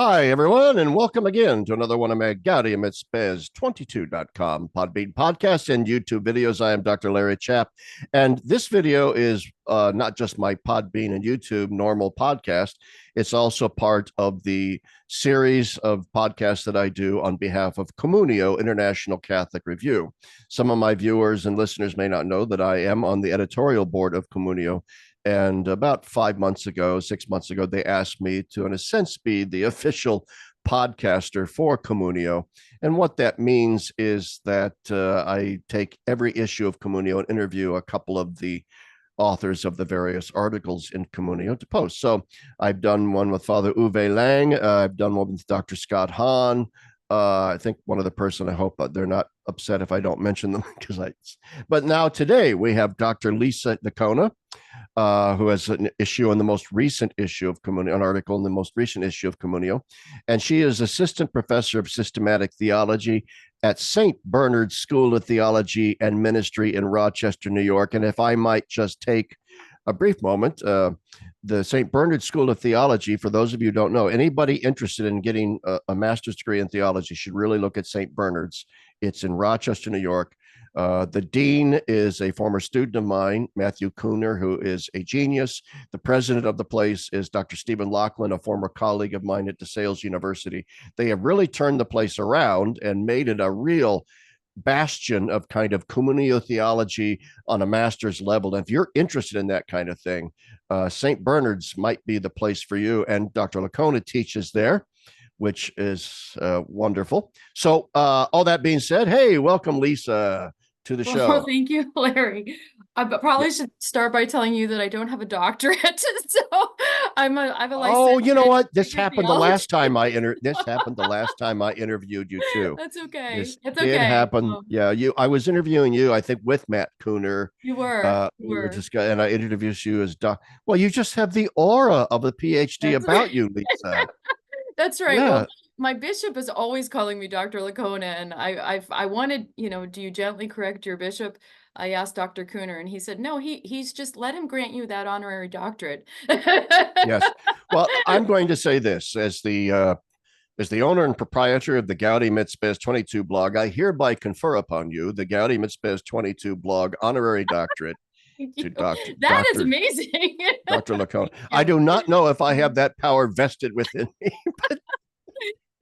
Hi, everyone, and welcome again to another one of my Gaudium et Spes 22.com Podbean podcasts and YouTube videos. I am Dr. Larry Chapp, and this video is not just my Podbean and YouTube normal podcast, it's also part of the series of podcasts that I do on behalf of Communio International Catholic Review. Some of my viewers and listeners may not know that I am on the editorial board of Communio. And about 5 months ago, 6 months ago, they asked me to, in a sense, be the official podcaster for Communio. And what that means is that I take every issue of Communio and interview a couple of the authors of the various articles in Communio to post. So I've done one with Father Uwe Lang. I've done one with Dr. Scott Hahn. I think one other person, I hope they're not upset if I don't mention them but now today we have Dr. Lisa Lickona, who has an issue in the most recent issue of Communio, an article in the most recent issue of Communio. And she is assistant professor of systematic theology at St. Bernard's School of Theology and Ministry in Rochester, New York. And if I might just take a brief moment, the St. Bernard School of Theology, for those of you who don't know, anybody interested in getting a master's degree in theology should really look at St. Bernard's. It's in Rochester, New York. The dean is a former student of mine, Matthew Cooner, who is a genius. The president of the place is Dr. Stephen Laughlin, a former colleague of mine at DeSales University. They have really turned the place around and made it a real bastion of kind of communio theology on a master's level. And if you're interested in that kind of thing, St. Bernard's might be the place for you. And Dr. Lickona teaches there, which is wonderful. So all that being said, hey, welcome, Lisa, to the show. Well, thank you, Larry. I probably should start by telling you that I don't have a doctorate, so I have a Oh, license you know in what? This happened the theology. last time this happened the last time I interviewed you too. That's okay. This It's did okay. happen. Yeah, I was interviewing you, I think, with Matt Cooner. You were. You We were were. just and I introduced you as doc. Well, you just have the aura of a PhD That's about you, Lisa. that's right. Well, Yeah. my bishop is always calling me Dr. Lickona, and I wanted, do you gently correct your bishop? I asked Dr. Cooner, and he said, no, he's just let him grant you that honorary doctorate. Yes. Well, I'm going to say this as the owner and proprietor of the Gaudium et Spes 22 blog, I hereby confer upon you the Gaudium et Spes 22 blog honorary doctorate Thank to you. That is amazing. Dr. Lacone. Thank I you. do not know if I have that power vested within me.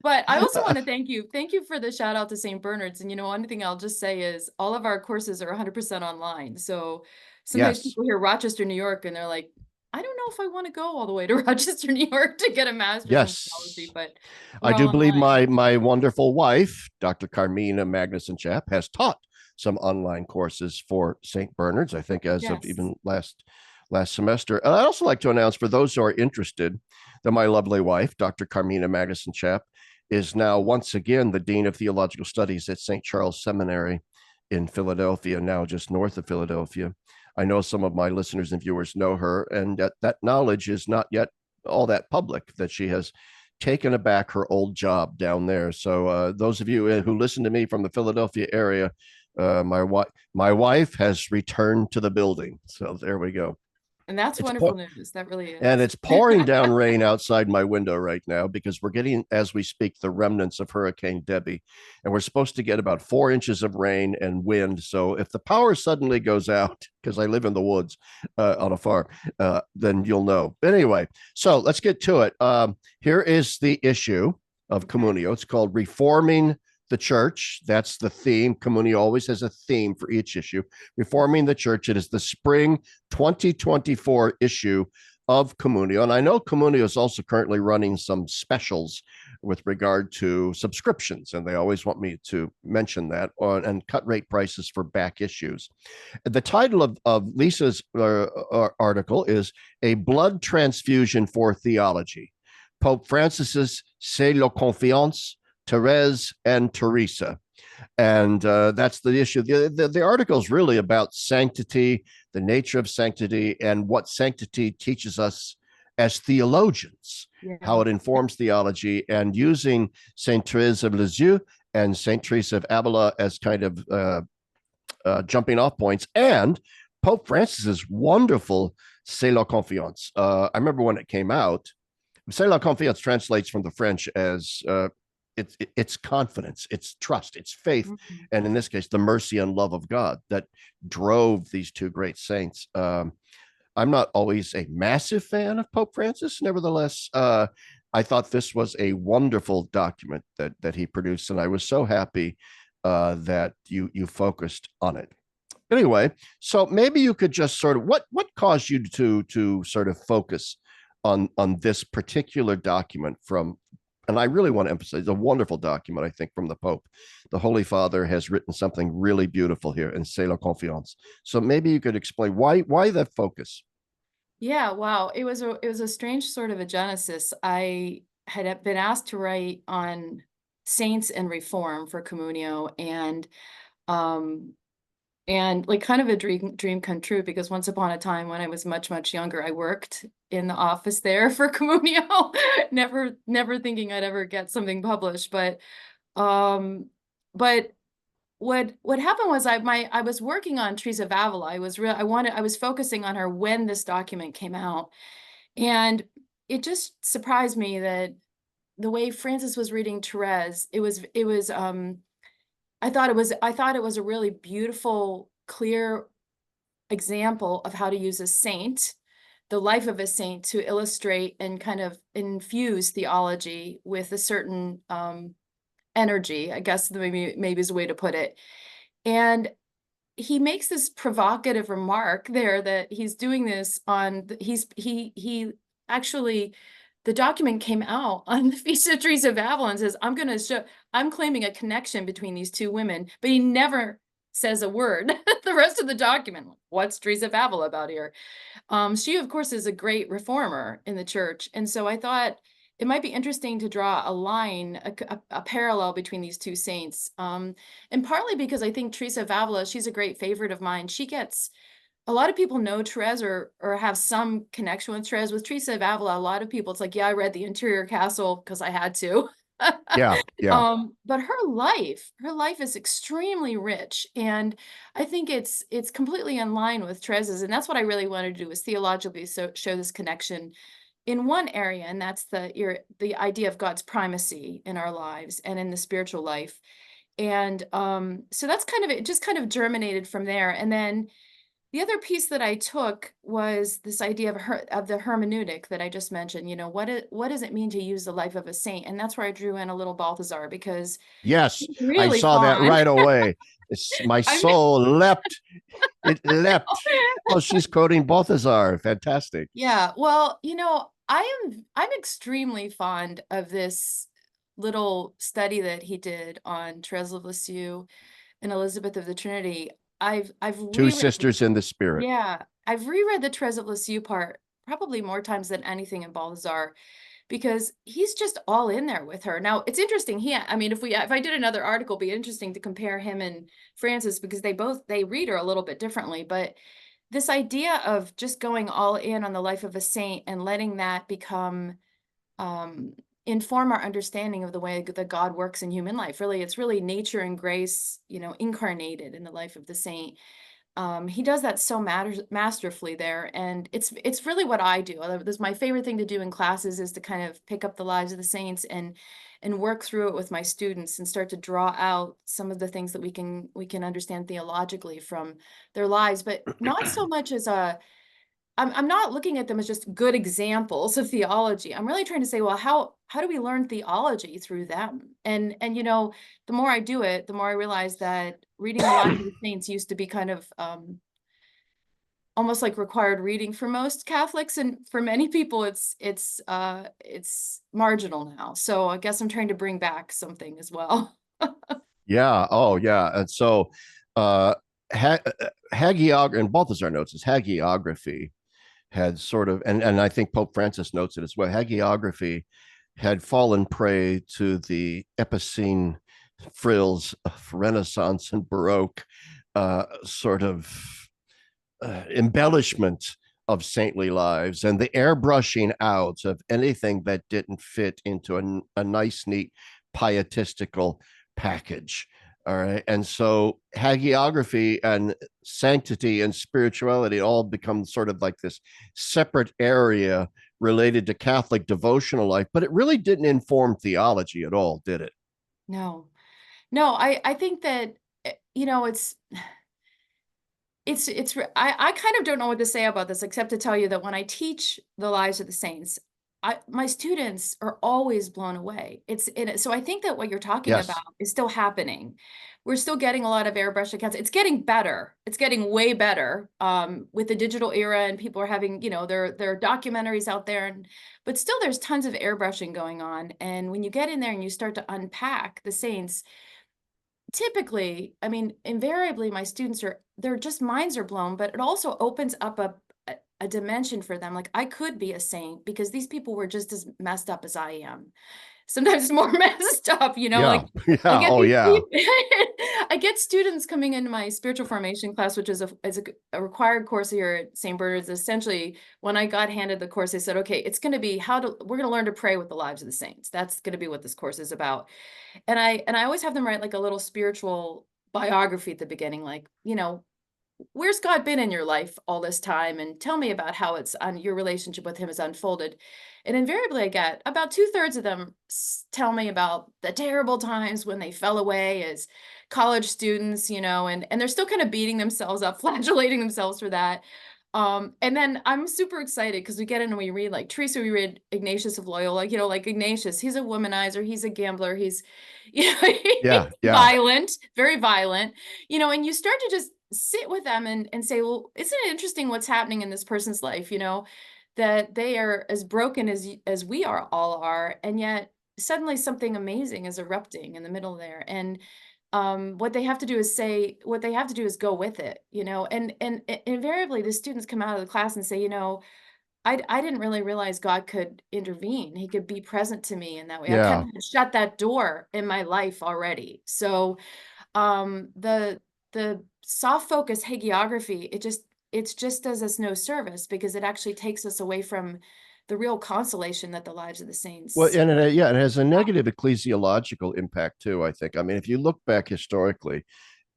But I also want to thank you. Thank you for the shout out to St. Bernard's. And one thing I'll just say is all of our courses are 100% online. So sometimes Yes. people hear Rochester, New York, and they're like, I don't know if I want to go all the way to Rochester, New York to get a master's in theology, Yes. but I we're all do believe online. my wonderful wife, Dr. Carmina Magnuson Chapp, has taught some online courses for St. Bernard's, I think, as of Yes. even last semester. And I'd also like to announce for those who are interested that my lovely wife, Dr. Carmina Magnuson Chapp, is now once again the Dean of Theological Studies at St. Charles Seminary in Philadelphia, now just north of Philadelphia. I know some of my listeners and viewers know her, and that knowledge is not yet all that public, that she has taken back her old job down there. So those of you who listen to me from the Philadelphia area, my wife has returned to the building. So there we go. And that's It's wonderful news. That really and is. it's pouring down rain outside my window right now because we're getting, as we speak, the remnants of Hurricane Debbie. And we're supposed to get about 4 inches of rain and wind. So if the power suddenly goes out, because I live in the woods on a farm, then you'll know. But anyway, so let's get to it. Here is the issue of Communio. It's called Reforming the Church. That's the theme. Communio always has a theme for each issue. Reforming the Church. It is the spring 2024 issue of Communio. And I know Communio is also currently running some specials with regard to subscriptions, and they always want me to mention that, and cut rate prices for back issues. The title of Lisa's article is A Blood Transfusion for Theology. Pope Francis's C'est la confiance, Therese and Teresa. And that's the issue. The article is really about sanctity, the nature of sanctity, and what sanctity teaches us as theologians, how Yeah. it informs theology, and using Saint Therese of Lisieux and Saint Teresa of Avila as kind of jumping off points, and Pope Francis's wonderful C'est la confiance. I remember when it came out, C'est la confiance translates from the French as it's confidence, it's trust, it's faith, Mhm. and in this case, the mercy and love of God that drove these two great saints. I'm not always a massive fan of Pope Francis. Nevertheless, I thought this was a wonderful document that he produced, and I was so happy that you focused on it. Anyway, so maybe you could just sort of what caused you to sort of focus on this particular document from, and I really want to emphasize a wonderful document, I think, from the Pope. The Holy Father has written something really beautiful here in C'est la Confiance. So maybe you could explain why that focus. Yeah, wow. It was a strange sort of a genesis. I had been asked to write on saints and reform for Communio, um and like kind of a dream come true, because once upon a time when I was much younger, I worked in the office there for Communio, never thinking I'd ever get something published, um but what happened was I was working on Teresa of Avila. I was focusing on her when this document came out. And it just surprised me that the way Francis was reading Therese, I thought it was a really beautiful, clear example of how to use a saint, the life of a saint, to illustrate and kind of infuse theology with a certain energy, I guess maybe is a way to put it. And he makes this provocative remark there that he's doing this on he actually, the document came out on the Feast of Teresa of Avila and says, I'm claiming a connection between these two women, but he never says a word the rest of the document. What's Teresa of Avila about here? She, of course, is a great reformer in the church. And so I thought it might be interesting to draw a line, a parallel between these two saints. And partly because I think Teresa of Avila, she's a great favorite of mine. She gets, a lot of people know Therese, or have some connection with Therese. With Teresa of Avila, a lot of people, it's like, yeah, I read The Interior Castle because I had to. Yeah, yeah. But her life is extremely rich, and I think it's completely in line with Therese's, and that's what I really wanted to do, is theologically show this connection in one area, and that's the idea of God's primacy in our lives and in the spiritual life. And so that's kind of it, just kind of germinated from there. And then the other piece that I took was this idea of the hermeneutic that I just mentioned. What does it mean to use the life of a saint? And that's where I drew in a little Balthazar, because Yes, he's I really saw that fond. right away. My I'm soul leapt. It leapt. Oh, she's quoting Balthazar. Fantastic. Yeah, well, I'm extremely fond of this little study that he did on Therese of Lisieux and Elizabeth of the Trinity. I've Two reread sisters in the spirit. Yeah, I've reread the Therese of Lisieux part probably more times than anything in Balthazar, because he's just all in there with her. Now, it's interesting. I mean, if I did another article, it'd be interesting to compare him and Francis, because they read her a little bit differently. But this idea of just going all in on the life of a saint and letting that become um, inform our understanding of the way that God works in human life. Really, it's really nature and grace, incarnated in the life of the saint. He does that so masterfully there, and it's really what I do. This my favorite thing to do in classes, is to kind of pick up the lives of the saints and work through it with my students and start to draw out some of the things that we can understand theologically from their lives, but not so much as I'm not looking at them as just good examples of theology. I'm really trying to say, well, how do we learn theology through them? And the more I do it, the more I realize that reading the lives of the saints used to be kind of almost like required reading for most Catholics, and for many people, it's marginal now. So I guess I'm trying to bring back something as well. Yeah. Oh, yeah. And so, hagiography, and Balthazar notes his hagiography had sort of, and I think Pope Francis notes it as well. Hagiography had fallen prey to the epicene frills of Renaissance and Baroque sort of embellishment of saintly lives and the airbrushing out of anything that didn't fit into a nice, neat, pietistical package. All right. And so hagiography and sanctity and spirituality all become sort of like this separate area related to Catholic devotional life, but it really didn't inform theology at all, did it? No, no, I think that, you know, I kind of don't know what to say about this except to tell you that when I teach the lives of the saints, my students are always blown away. So I think that what you're talking about Yes. is still happening. We're still getting a lot of airbrush accounts. It's getting better. It's getting way better with the digital era, and people are having, you know, there are documentaries out there, but still there's tons of airbrushing going on. And when you get in there and you start to unpack the saints, typically, I mean, invariably, my students they're just minds are blown, but it also opens up a dimension for them. Like, I could be a saint because these people were just as messed up as I am. Sometimes more messed up, you know, Yeah. like I Yeah. get Oh, these yeah. people, I get students coming into my spiritual formation class, which is a required course here at St. Bernard's. Essentially, when I got handed the course, they said, okay, it's going to be we're going to learn to pray with the lives of the saints. That's going to be what this course is about. And I always have them write like a little spiritual biography at the beginning, like, you know, where's God been in your life all this time? And tell me about how it's on your relationship with him has unfolded. And invariably I get about 2/3 of them tell me about the terrible times when they fell away as college students, you know, and they're still kind of beating themselves up, flagellating themselves for that. And then I'm super excited because we get in and we read like Teresa, we read Ignatius of Loyola, you know, like Ignatius, he's a womanizer, he's a gambler, he's, you know, he's Yeah. Yeah. violent, very violent, you know, and you start to just sit with them and say, well, isn't it interesting what's happening in this person's life, you know, that they are as broken as we are all are, and yet suddenly something amazing is erupting in the middle there. And what they have to do is what they have to do is go with it, you know. And invariably the students come out of the class and say, you know, I didn't really realize God could intervene. He could be present to me in that way. I kind Yeah. of shut that door in my life already. So the soft focus hagiography, it's just does us no service because it actually takes us away from the real consolation that the lives of the Well, saints. and yeah, it has a negative ecclesiological impact too, I think. I mean, if you look back historically,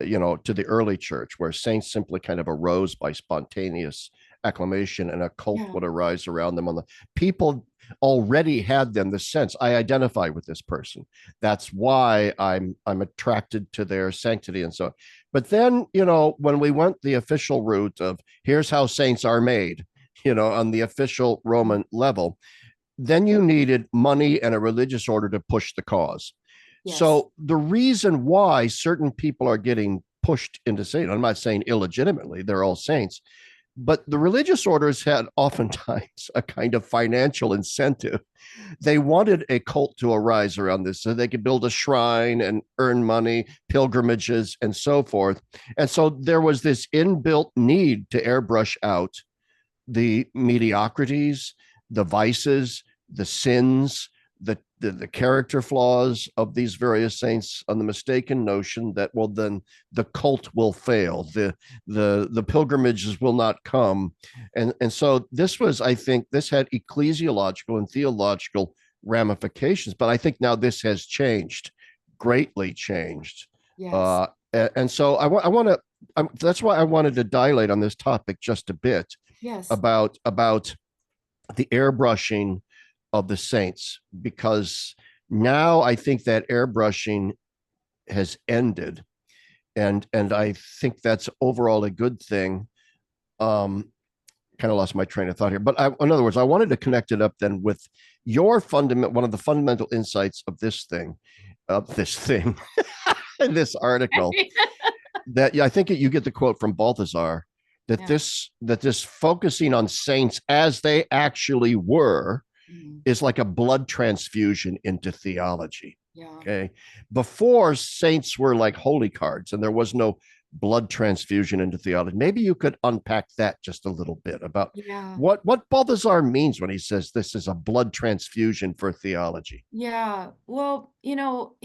to the early church where saints simply kind of arose by spontaneous acclamation and a cult Yeah. would arise around them on the people already had them the sense I identify with this person. That's why I'm attracted to their sanctity and so on. But then, when we went the official route of here's how saints are made, on the official Roman level, then you needed money and a religious order to push the cause. Yes. So the reason why certain people are getting pushed into sainthood, I'm not saying illegitimately, they're all saints, but the religious orders had oftentimes a kind of financial incentive. They wanted a cult to arise around this so they could build a shrine and earn money, pilgrimages, and so forth. And so there was this inbuilt need to airbrush out the mediocrities, the vices, the sins, the character flaws of these various saints on the mistaken notion that, well, then the cult will fail, the pilgrimages will not come. And so this was, I think, this had ecclesiological and theological ramifications, but I think now this has changed, greatly changed. Yes. uh and so I want to, that's why I wanted to dilate on this topic just a bit Yes. about the airbrushing of the saints, because now I think that airbrushing has ended, and I think that's overall a good thing. Kind of lost my train of thought here, but in other words, I wanted to connect it up then with your one of the fundamental insights of this thing, in this article, that, yeah, I think you get the quote from Balthazar that Yeah. this focusing on saints as they actually were Mhm. is like a blood transfusion into theology. Yeah. Okay. Before, saints were like holy cards and there was no blood transfusion into theology. Maybe you could unpack that just a little bit about Yeah. what Balthazar means when he says this is a blood transfusion for theology. Yeah. Well, you know,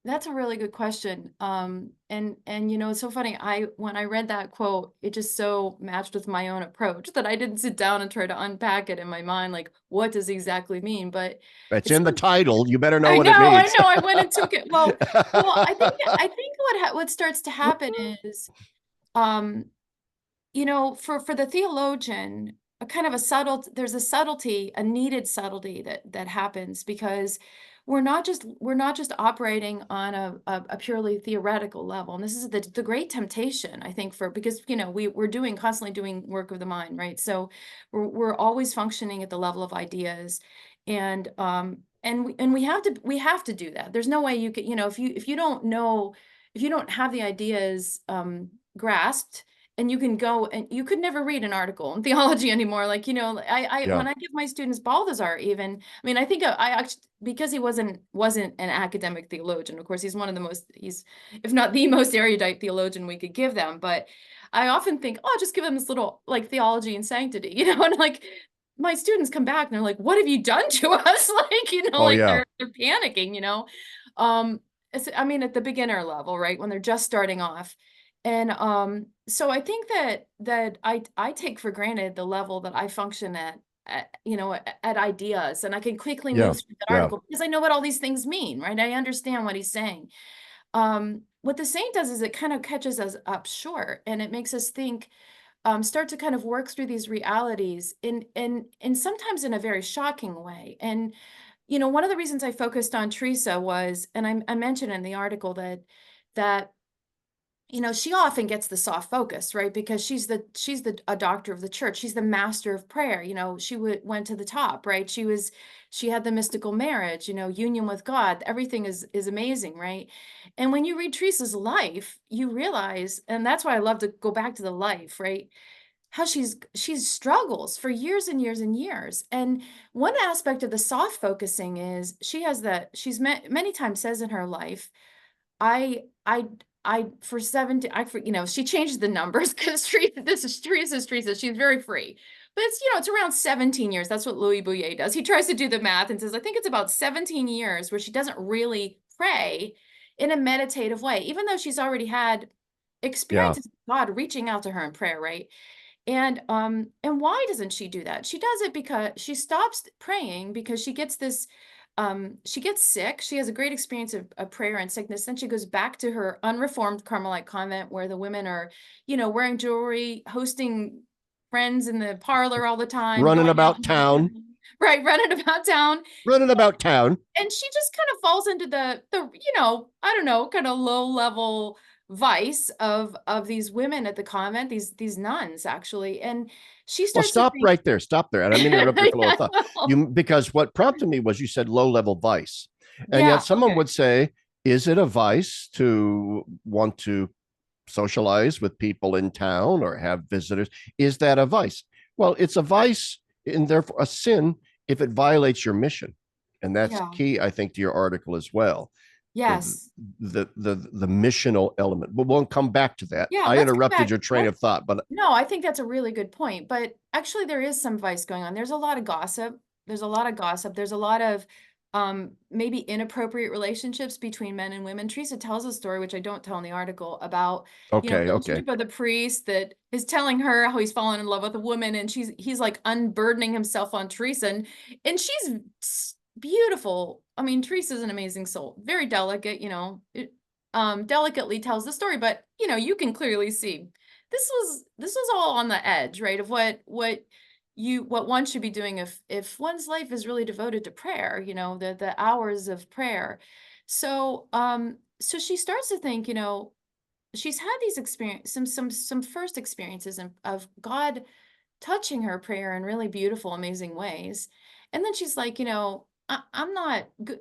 that's a really good question. And you know, it's so funny. When I read that quote, it just so matched with my own approach that I didn't sit down and try to unpack it in my mind, like what does he exactly mean? But It's it's in the so title. You better know I what know, it I means. know. I went and took it. Well, I think what starts to happen is, um, you know, for the theologian. a kind of a subtle there's a subtlety, a needed subtlety that happens because we're not just operating on a purely theoretical level. And this is the great temptation, I think, for because we're doing constantly doing work of the mind, right? So we're always functioning at the level of ideas. And we have to do that. There's no way you could, if you don't know, if you don't have the ideas grasped, and you can go and you could never read an article in theology anymore. Like, I Yeah. when I give my students Balthazar, even, I mean, I think I actually, because he wasn't an academic theologian. Of course, he's if not the most erudite theologian we could give them. But I often think, oh, just give them this little like theology and sanctity, and like my students come back and they're like, what have you done to us? Like, Oh like yeah. they're panicking. Um, I mean, at the beginner level, right? When they're just starting off. And so I think that I take for granted the level that I function at ideas, and I can quickly Yeah. move through that Yeah. article because I know what all these things mean, right? I understand what he's saying. What the saint does is it kind of catches us up short, and it makes us think, start to kind of work through these realities in sometimes in a very shocking way. And one of the reasons I focused on Teresa was, and I mentioned in the article that she often gets the soft focus, right? Because she's the a doctor of the church. She's the master of prayer. She went to the top, right? She had the mystical marriage, union with God. Everything is amazing, right? And when you read Teresa's life, you realize, and that's why I love to go back to the life, right? How she's struggles for years and years and years. And one aspect of the soft focusing is she's many times says in her life, I I for 17 I for she changed the numbers because Teresa, she's very free. But it's around 17 years. That's what Louis Bouillet does. He tries to do the math and says, I think it's about 17 years where she doesn't really pray in a meditative way, even though she's already had Yeah. experiences with God reaching out to her in prayer, right? And why doesn't she do that? She does it because she stops praying because she gets sick. She has a great experience of prayer and sickness. Then she goes back to her unreformed Carmelite convent where the women are, wearing jewelry, hosting friends in the parlor all the time, Running going out about town. right, running about town. Running about town. And she just kind of falls into the I don't know, kind of low level vice of these women at the convent, these nuns actually. And she Well, starts to stop think, right there. Stop there. And I mean to interrupt your flow of yeah, thought. well, You because what prompted me was you said low level vice. And yet yeah, someone okay. would say, is it a vice to want to socialize with people in town or have visitors? Is that a vice? Well, it's a vice and therefore a sin if it violates your mission. And that's Yeah. key, I think, to your article as well. The Yes. the missional element. But we'll come back to that. Yeah, I let's come interrupted back. your train of thought, but No, I think that's a really good point. But actually, there is some vice going on. There's a lot of gossip. There's a lot of gossip. There's a lot of maybe inappropriate relationships between men and women. Teresa tells a story, which I don't tell in the article, about okay, okay. relationship with a priest that is telling her how he's fallen in love with a woman, and he's like unburdening himself on Teresa, and she's beautiful. I mean, Teresa's an amazing soul, very delicate. Delicately tells the story, but you can clearly see this was all on the edge, right? Of what one should be doing if one's life is really devoted to prayer, the hours of prayer. So she starts to think, she's had these experience some first experiences of God touching her prayer in really beautiful, amazing ways. And then she's like, I'm not good.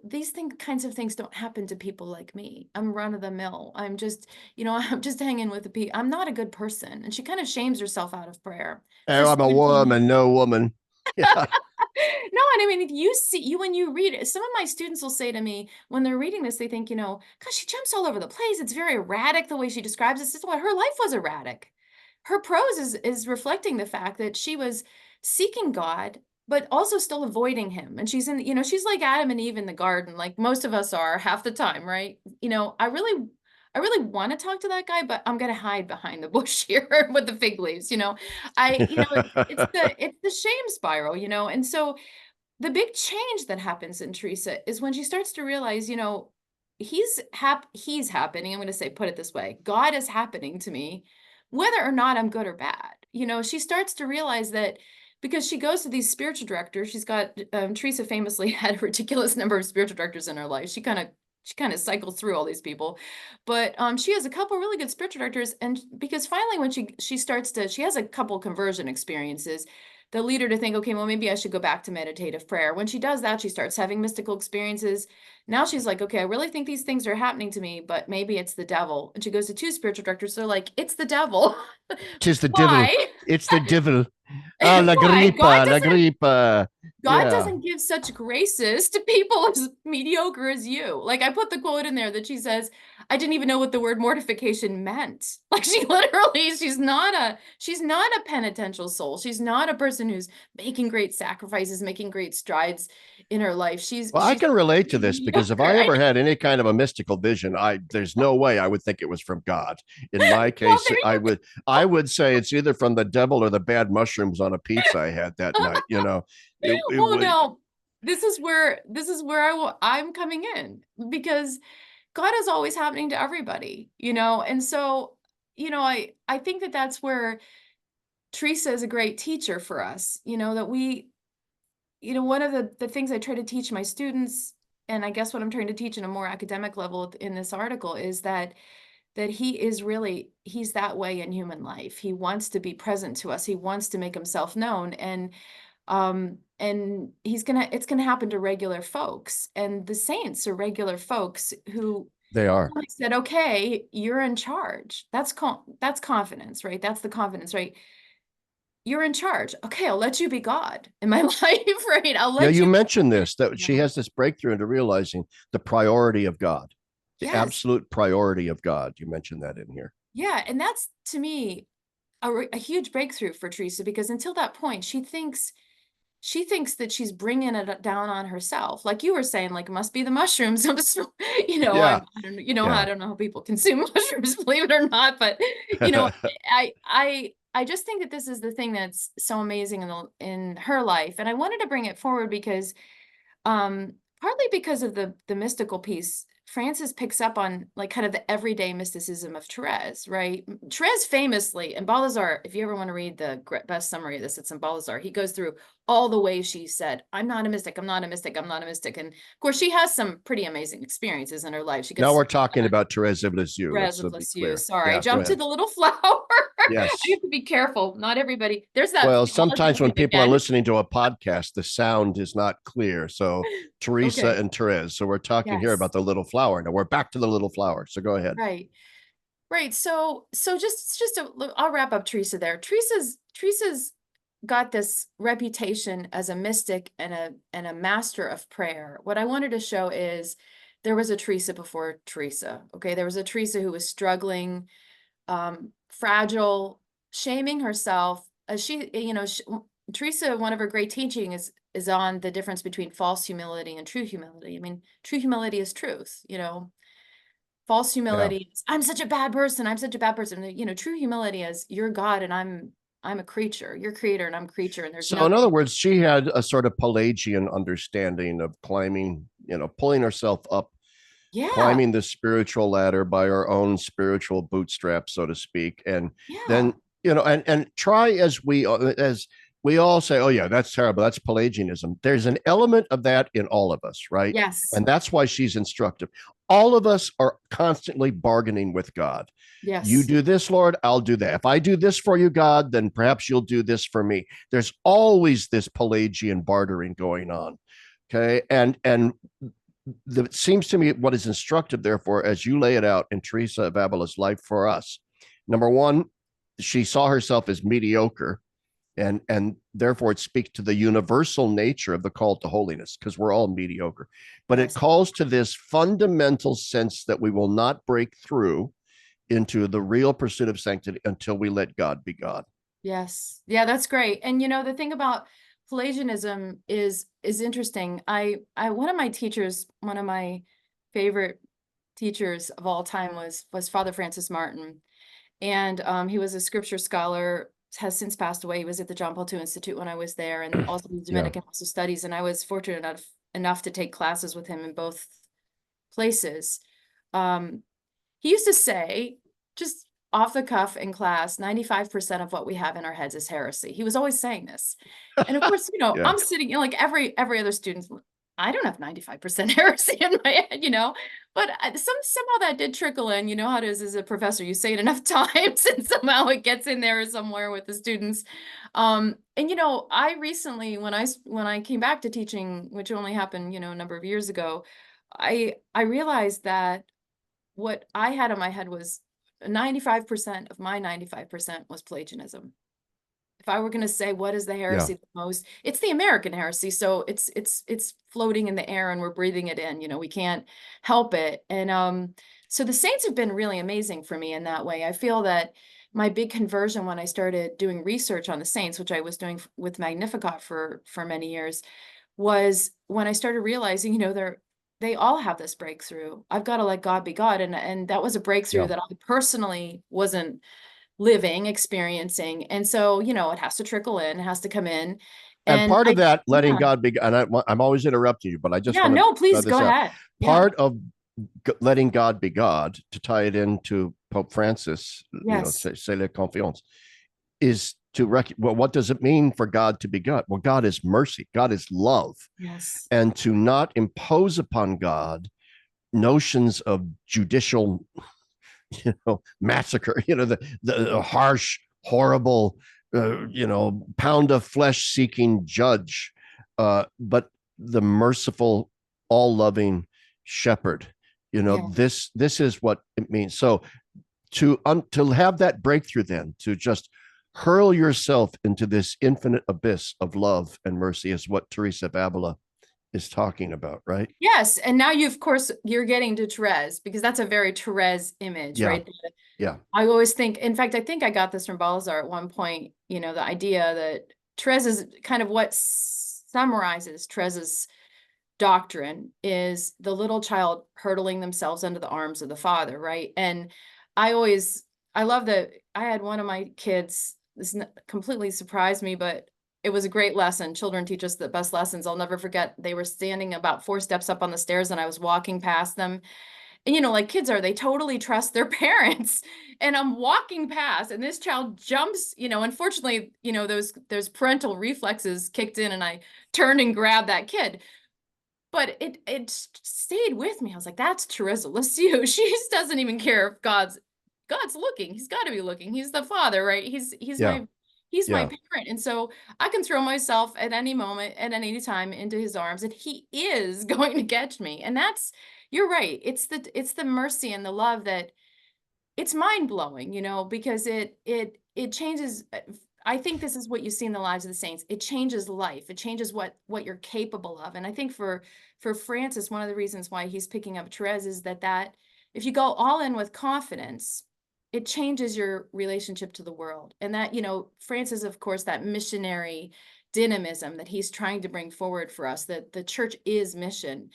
Kinds of things don't happen to people like me. I'm run of the mill. I'm just, I'm just hanging with the people. I'm not a good person. And she kind of shames herself out of prayer for Oh, I'm a 17 woman, years. no woman. Yeah. No, and I mean, if you see you when you read it, some of my students will say to me when they're reading this, they think, gosh, she jumps all over the place. It's very erratic the way she describes this. This is what her life was erratic. Her prose is reflecting the fact that she was seeking God, but also still avoiding him. And she's like Adam and Eve in the garden, like most of us are half the time, right? I really want to talk to that guy, but I'm gonna hide behind the bush here with the fig leaves. It's the shame spiral, and so the big change that happens in Teresa is when she starts to realize, he's happening. I'm going to say, put it this way, God is happening to me, whether or not I'm good or bad. She starts to realize because she goes to these spiritual directors. She's got Teresa famously had a ridiculous number of spiritual directors in her life. She kind of cycles through all these people, but she has a couple really good spiritual directors, and because finally when she has a couple conversion experiences that lead her to think, okay, well, maybe I should go back to meditative prayer. When she does that, she starts having mystical experiences. Now she's like, okay, I really think these things are happening to me, but maybe it's the devil. And she goes to two spiritual directors. They're like, it's the devil. Tis the devil. Why? It's the devil. Ah, la Why? gripa, la gripa. God Yeah. doesn't give such graces to people as mediocre as you. Like, I put the quote in there that she says, I didn't even know what the word mortification meant. Like, she literally, she's not a penitential soul. She's not a person who's making great sacrifices, making great strides in her life. She's Well, I she's can relate to pretty this because if mediocre. I ever had any kind of a mystical vision, there's no way I would think it was from God. In my Well, case, there I you would I would say it's either from the devil or the bad mushrooms on a pizza I had that go. night. You know, it Well, would. now this is where I'm coming in, because God is always happening to everybody, and so, I think that that's where Teresa is a great teacher for us, that one of the things I try to teach my students, and I guess what I'm trying to teach in a more academic level in this article, is that he's that way in human life. He wants to be present to us. He wants to make himself known. And it's gonna happen to regular folks. And the saints are regular folks who They are. said, okay, you're in charge. That's confidence, right? That's the confidence, right? You're in charge. Okay, I'll let you be God in my life, right? I'll Yeah, let you you, mentioned this that she yeah. has this breakthrough into realizing the priority of God, the Yes. absolute priority of God. You mentioned that in here. Yeah. And that's, to me, a huge breakthrough for Teresa, because until that point, she thinks that she's bringing it down on herself. Like you were saying, like, it must be the mushrooms. I'm just, Yeah, I don't know, I yeah. don't know how people consume mushrooms, believe it or not, but, you know, I just think that this is the thing that's so amazing in her life. And I wanted to bring it forward because partly because of the mystical piece, Francis picks up on, like, kind of the everyday mysticism of Therese, right? Therese famously, and Balthazar, if you ever want to read the best summary of this, it's in Balthazar. He goes through all the ways she said, I'm not a mystic, I'm not a mystic, I'm not a mystic. And of course, she has some pretty amazing experiences in her life. She Now gets we're talking about Therese of Lisieux. Therese Let's of be Lisieux. clear. Sorry, Yeah, go jump to ahead. the little flower. I Yes. have to be careful. Not everybody. There's that Well, theology sometimes when thing people are again. listening to a podcast, the sound is not clear. So Teresa Okay. and Therese. So we're talking here Yes. about the little flower. Now we're back to the little flower. So go ahead. Right. Right. So I'll wrap up Teresa there. Teresa's got this reputation as a mystic and a master of prayer. What I wanted to show is there was a Teresa before Teresa. Okay, there was a Teresa who was struggling, fragile, shaming herself. Teresa, one of her great teaching is on the difference between false humility and true humility. I mean, true humility is truth. False Yeah. humility is, I'm such a bad person. I'm such a bad person. True humility is, you're God and I'm a creature. You're creator and I'm creature, and there's So in nothing. other words, she had a sort of Pelagian understanding of climbing, pulling herself up, Yeah. climbing the spiritual ladder by her own spiritual bootstraps, so to speak. And Yeah. then, and try as we all say, oh yeah, that's terrible. That's Pelagianism. There's an element of that in all of us, right? Yes. And that's why she's instructive. All of us are constantly bargaining with God. You Yes. do this, Lord, I'll do that. If I do this for you, God, then perhaps you'll do this for me. There's always this Pelagian bartering going on. Okay. And it seems to me what is instructive, therefore, as you lay it out in Teresa of Avila's life for us. Number one, she saw herself as mediocre, and therefore it speaks to the universal nature of the call to holiness, because we're all mediocre. But it Yes. calls to this fundamental sense that we will not break through into the real pursuit of sanctity until we let God be God. Yes. Yeah, that's great. And the thing about Pelagianism is interesting. One of my teachers, one of my favorite teachers of all time was Father Francis Martin. And he was a scripture scholar, has since passed away. He was at the John Paul II Institute when I was there, and also the Yeah. Dominican House of Studies. And I was fortunate enough to take classes with him in both places. He used to say, just off the cuff in class, 95% of what we have in our heads is heresy. He was always saying this. And of course, Yeah. I'm sitting, like every other student, I don't have 95% heresy in my head, but somehow that did trickle in. You know how it is as a professor, you say it enough times and somehow it gets in there somewhere with the students. And I recently, when I came back to teaching, which only happened, a number of years ago, I realized that what I had in my head was 95% of my 95% was Pelagianism. If I were going to say what is the Yeah. heresy the most, it's the American heresy. So it's floating in the air and we're breathing it in. We can't help it. And so the saints have been really amazing for me in that way. I feel that my big conversion when I started doing research on the saints, which I was doing with Magnificat for many years, was when I started realizing, they all have this breakthrough. I've got to let God be God. And that was a breakthrough Yeah. that I personally wasn't living, experiencing. And so, it has to trickle in, it has to come in. And And part of that, letting yeah, God be, and I'm always interrupting you, but I just yeah, want to no, try please go this out. ahead. Yeah. Part of letting God be God, to tie it into Pope Francis, Yes. c'est la confiance, is to well, what does it mean for God to be God? Well, God is mercy, God is love, Yes. and to not impose upon God notions of judicial, massacre, the harsh, horrible, pound of flesh seeking judge, but the merciful, all loving shepherd. Yeah. This is what it means. So to have that breakthrough, then to just hurl yourself into this infinite abyss of love and mercy is what Teresa of Avila is talking about, right? Yes. And now of course, you're getting to Therese because that's a very Therese image, Yeah. right? Yeah. I always think, in fact, I think I got this from Balthazar at one point, the idea that Therese is kind of what summarizes Therese's doctrine is the little child hurtling themselves into the arms of the father, right? And I love that I had one of my kids, this completely surprised me, but it was a great lesson. Children teach us the best lessons. I'll never forget. They were standing about 4 steps up on the stairs and I was walking past them. And, like kids they totally trust their parents. And I'm walking past and this child jumps, unfortunately, those parental reflexes kicked in and I turned and grabbed that kid. But it stayed with me. I was like, that's Teresa Lisieux. She just doesn't even care if God's looking. He's got to be looking. He's the father, right? He's Yeah. my Yeah. parent. And so I can throw myself at any moment, at any time into his arms, and he is going to catch me. And you're right. It's the mercy and the love that it's mind blowing, because it changes. I think this is what you see in the lives of the saints. It changes life. It changes what you're capable of. And I think for Francis, one of the reasons why he's picking up Therese is that if you go all in with confidence, it changes your relationship to the world. And that, Francis, of course, that missionary dynamism that he's trying to bring forward for us, that the church is mission.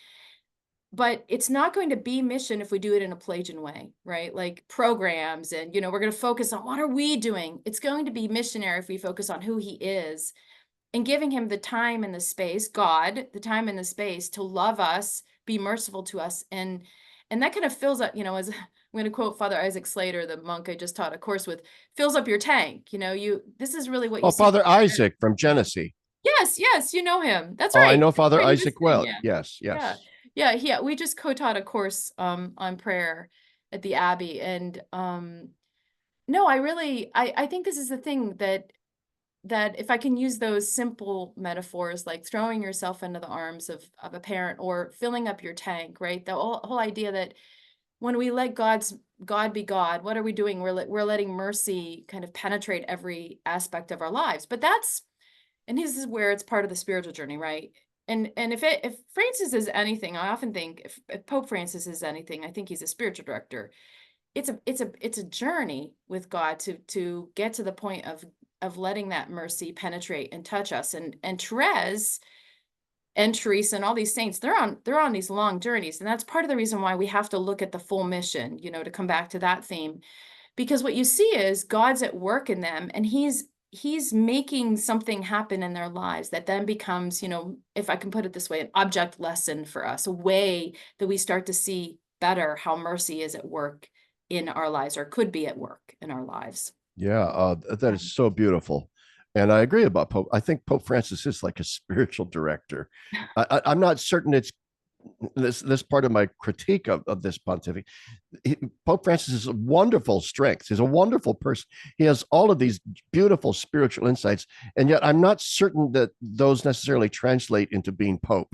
But it's not going to be mission if we do it in a Pelagian way, right? Like programs and, we're going to focus on what are we doing? It's going to be missionary if we focus on who he is and giving him the time and the space, God, the time and the space to love us, be merciful to us. And that kind of fills up, as I'm going to quote Father Isaac Slater, the monk I just taught a course with, fills up your tank. This is really what you Oh, see. Father Isaac from Genesee. Yes, yes, you know him. That's Oh, I right. know Father Right, he was Isaac saying, well. yeah. Yes, Yeah. yes. Yeah, yeah. We just co-taught a course on prayer at the Abbey. And no, I think this is the thing that if I can use those simple metaphors like throwing yourself into the arms of a parent or filling up your tank, right? The whole idea that when we let God be God, what are we doing? We're letting mercy kind of penetrate every aspect of our lives. But and this is where it's part of the spiritual journey, right? And if Francis is anything, I often think if Pope Francis is anything, I think he's a spiritual director. It's a journey with God to get to the point of letting that mercy penetrate and touch us. And Therese and Teresa and all these saints, they're on these long journeys. And that's part of the reason why we have to look at the full mission, to come back to that theme. Because what you see is God's at work in them and he's making something happen in their lives that then becomes, if I can put it this way, an object lesson for us, a way that we start to see better how mercy is at work in our lives, or could be at work in our lives. Yeah, that is so beautiful. And I agree about Pope. I think Pope Francis is like a spiritual director. I'm not certain it's this part of my critique of this pontificate. Pope Francis is a wonderful strength. He's a wonderful person. He has all of these beautiful spiritual insights, and yet I'm not certain that those necessarily translate into being Pope,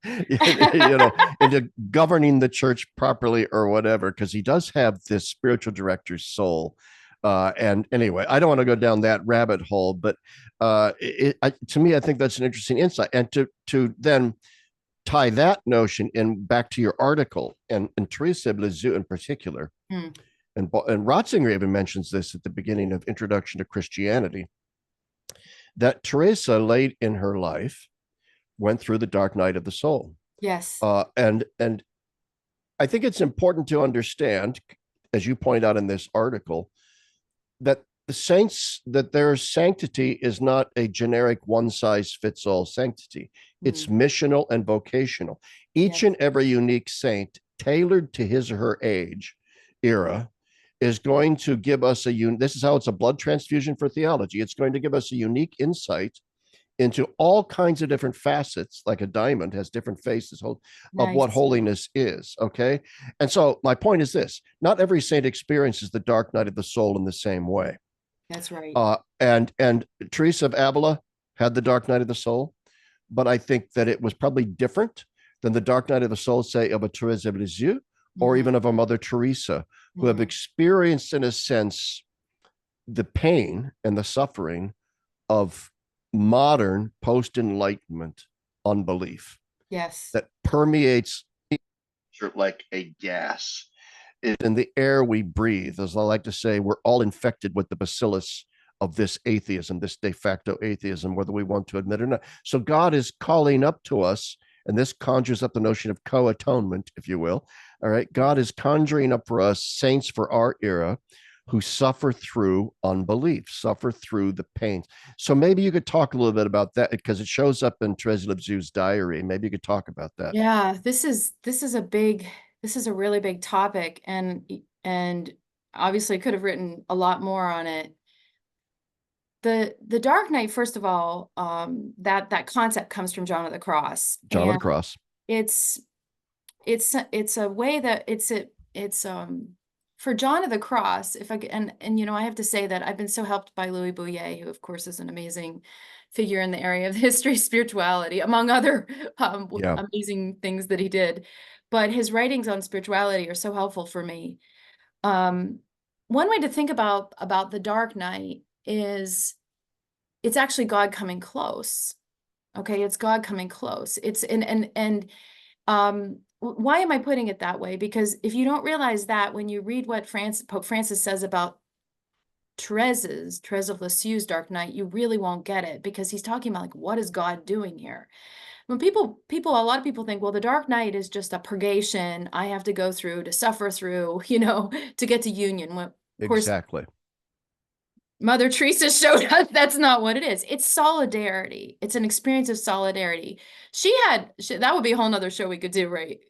into governing the church properly or whatever, because he does have this spiritual director's soul. And anyway, I don't want to go down that rabbit hole, but to me, I think that's an interesting insight. And to then tie that notion in back to your article and Teresa of Lisieux in particular, and Ratzinger even mentions this at the beginning of Introduction to Christianity, that Teresa late in her life went through the dark night of the soul. Yes. And I think it's important to understand, as you point out in this article, that the saints, that their sanctity is not a generic one size fits all sanctity. It's missional and vocational. Each and every unique saint, tailored to his or her age, era, is going to give us this is how it's a blood transfusion for theology. It's going to give us a unique insight into all kinds of different facets, like a diamond has different faces of what holiness is. Okay. And so my point is this: not every saint experiences the dark night of the soul in the same way. That's right. And Teresa of Avila had the dark night of the soul, but I think that it was probably different than the dark night of the soul, say, of a Teresa of Lisieux, or even of a Mother Teresa, who have experienced, in a sense, the pain and the suffering of modern post-enlightenment unbelief. Yes. That permeates like a gas in the air we breathe. As I like to say, we're all infected with the bacillus of this atheism, this de facto atheism, whether we want to admit it or not. So God is calling up to us, and this conjures up the notion of co-atonement, if you will. All right. God is conjuring up for us saints for our era who suffer through unbelief, suffer through the pain. So maybe you could talk a little bit about that, because it shows up in Teresa of Lisieux's diary. Maybe you could talk about that. Yeah, this is a really big topic, and obviously could have written a lot more on it. The Dark Night, first of all, that concept comes from John of the Cross. John of the Cross. It's a way that it's for John of the Cross, if I and I have to say that I've been so helped by Louis Bouillet, who of course is an amazing figure in the area of history, spirituality, among other amazing things that he did. But his writings on spirituality are so helpful for me. One way to think about the Dark Night is it's actually God coming close. Okay, it's God coming close. It's why am I putting it that way? Because if you don't realize that, when you read what Pope Francis says about Therese of Lisieux's Dark Night, you really won't get it, because he's talking about, like, what is God doing here? When a lot of people think, well, the Dark Night is just a purgation I have to go through, to suffer through, to get to union. Well, of course, exactly. Mother Teresa showed us that's not what it is. It's solidarity. It's an experience of solidarity. That would be a whole nother show we could do, right?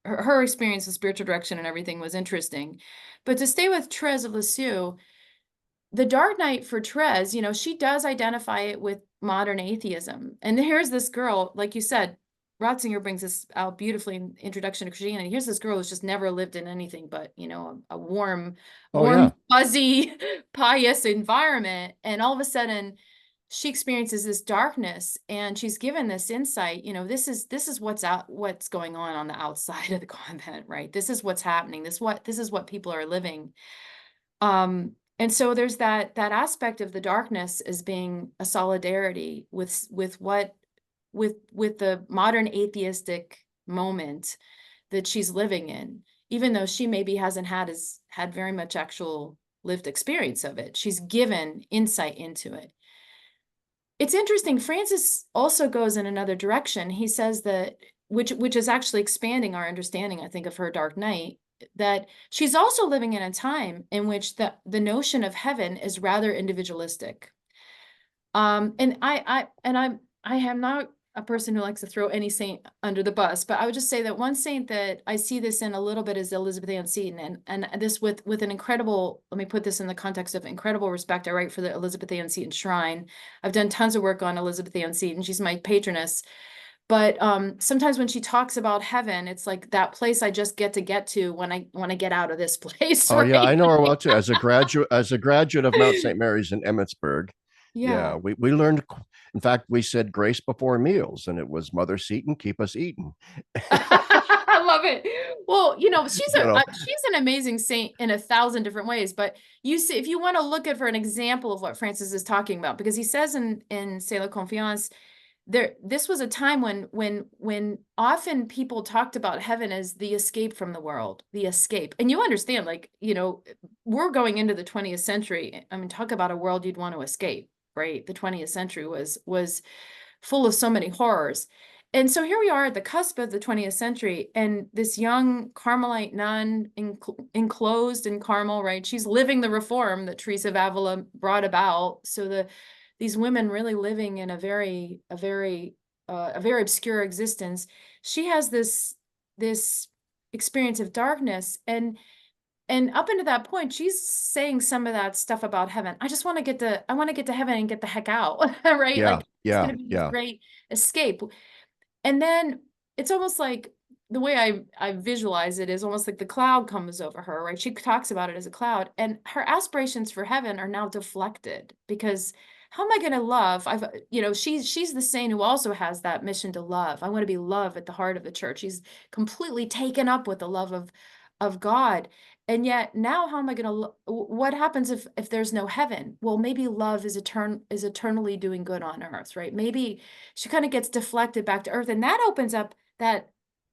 Her experience of spiritual direction and everything was interesting. But to stay with Therese of Lisieux, the Dark Night for Therese, she does identify it with modern atheism. And here's this girl, like you said, Ratzinger brings this out beautifully in Introduction to Christianity. Here's this girl who's just never lived in anything but, a warm, fuzzy, pious environment. And all of a sudden, she experiences this darkness, and she's given this insight. This is what's going on the outside of the convent, right? This is what's happening. This is what people are living. And so there's that aspect of the darkness as being a solidarity with the modern atheistic moment that she's living in, even though she maybe hasn't had very much actual lived experience of it. She's given insight into it. It's interesting. Francis also goes in another direction. He says that, which is actually expanding our understanding, I think, of her Dark Night, that she's also living in a time in which the notion of heaven is rather individualistic. And I am not a person who likes to throw any saint under the bus, but I would just say that one saint that I see this in a little bit is Elizabeth Ann Seton, and this with an incredible, let me put this in the context of incredible respect. I write for the Elizabeth Ann Seton Shrine. I've done tons of work on Elizabeth Ann Seton. She's my patroness. But sometimes when she talks about heaven, it's like that place I just get to when I get out of this place, Oh yeah, I right? know her well too. As a graduate of Mount St. Mary's in Emmitsburg, yeah, Yeah. we learned. In fact, we said grace before meals, and it was Mother Seton, keep us eating. I love it. Well, You know, she's an amazing saint in 1,000 different ways. But you see, if you want to look at for an example of what Francis is talking about, because he says in C'est la Confiance, this was a time when often people talked about heaven as the escape from the world, the escape. And you understand, like, we're going into the 20th century. I mean, talk about a world you'd want to escape, right? The 20th century was full of so many horrors. And so here we are at the cusp of the 20th century, and this young Carmelite nun enclosed in Carmel, right? She's living the reform that Teresa of Avila brought about. So these women really living in a very obscure existence. She has this experience of darkness, and up until that point, she's saying some of that stuff about heaven. I want to get to heaven and get the heck out, right? yeah, Like it's yeah, going to be this yeah, great escape. And then it's almost like the way I visualize it is almost like the cloud comes over her, right? She talks about it as a cloud, and her aspirations for heaven are now deflected because how am I going to love? She's the saint who also has that mission to love. I want to be love at the heart of the church. She's completely taken up with the love of God. And yet now how am I going to what happens if there's no heaven? Well, maybe love is eternally doing good on earth, right? Maybe she kind of gets deflected back to earth, and that opens up that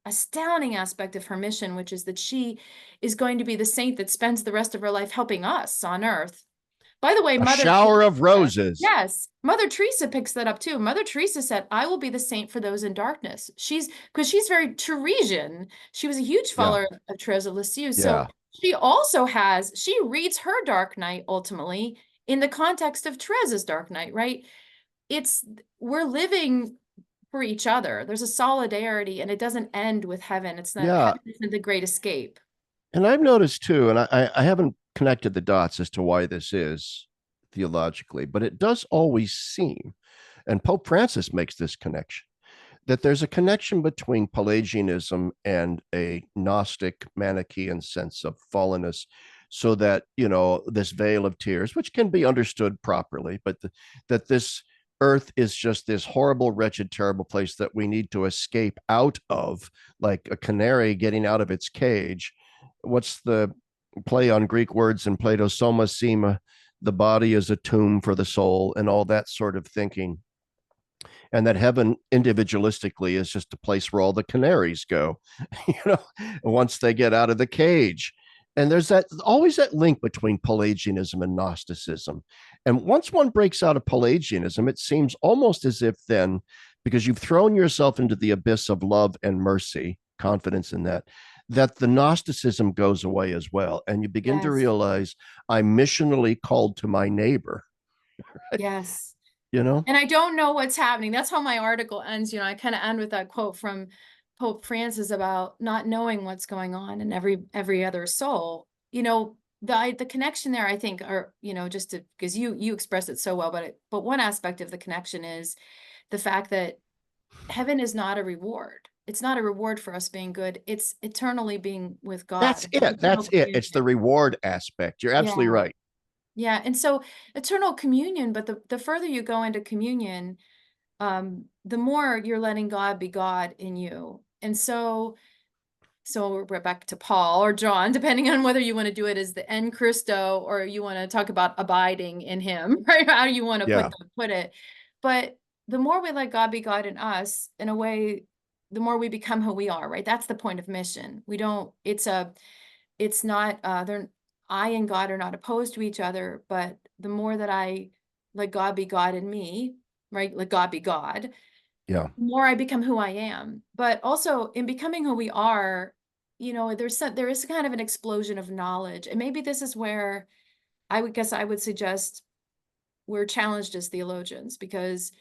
astounding aspect of her mission, which is that she is going to be the saint that spends the rest of her life helping us on earth. By the way, a Mother shower of Teresa, roses. yes, Mother Teresa picks that up too. Mother Teresa said, I will be the saint for those in darkness. Because she's very Teresian. She was a huge Yeah, follower of Teresa of Lisieux. So yeah, she reads her Dark Night ultimately in the context of Teresa's Dark Night, right? We're living for each other. There's a solidarity, and it doesn't end with heaven. It's not yeah. heaven isn't the great escape. And I've noticed too, and I haven't connected the dots as to why this is theologically, but it does always seem, and Pope Francis makes this connection, that there's a connection between Pelagianism and a Gnostic Manichaean sense of fallenness, so that, this veil of tears, which can be understood properly, but that this earth is just this horrible, wretched, terrible place that we need to escape out of, like a canary getting out of its cage. What's the play on Greek words in Plato? Soma sema, the body is a tomb for the soul, and all that sort of thinking, and that heaven individualistically is just a place where all the canaries go, you know, once they get out of the cage. And there's that always that link between Pelagianism and Gnosticism. And once one breaks out of Pelagianism, it seems almost as if then, because you've thrown yourself into the abyss of love and mercy, confidence in that the Gnosticism goes away as well. And you begin to Yes. realize I'm missionally called to my neighbor, Yes. you know? And I don't know what's happening. That's how my article ends. I kind of end with that quote from Pope Francis about not knowing what's going on in every other soul. The connection there, I think, are, just to, because you express it so well, but one aspect of the connection is the fact that heaven is not a reward. It's not a reward for us being good. It's eternally being with That's God. it. Eternal That's it. It's the communion. reward aspect. You're absolutely Yeah. right. Yeah. And so eternal communion, but the further you go into communion, the more you're letting God be God in you. And so we're back to Paul or John, depending on whether you want to do it as the en Christo or you want to talk about abiding in him, right? How you want to Yeah. put it. But the more we let God be God in us, in a way, the more we become who we are, right? That's the point of mission. It's not, I and God are not opposed to each other, but the more that I let God be God in me, right? Let God be God, Yeah. the more I become who I am. But also in becoming who we are, there is kind of an explosion of knowledge. And maybe this is where I would suggest we're challenged as theologians, because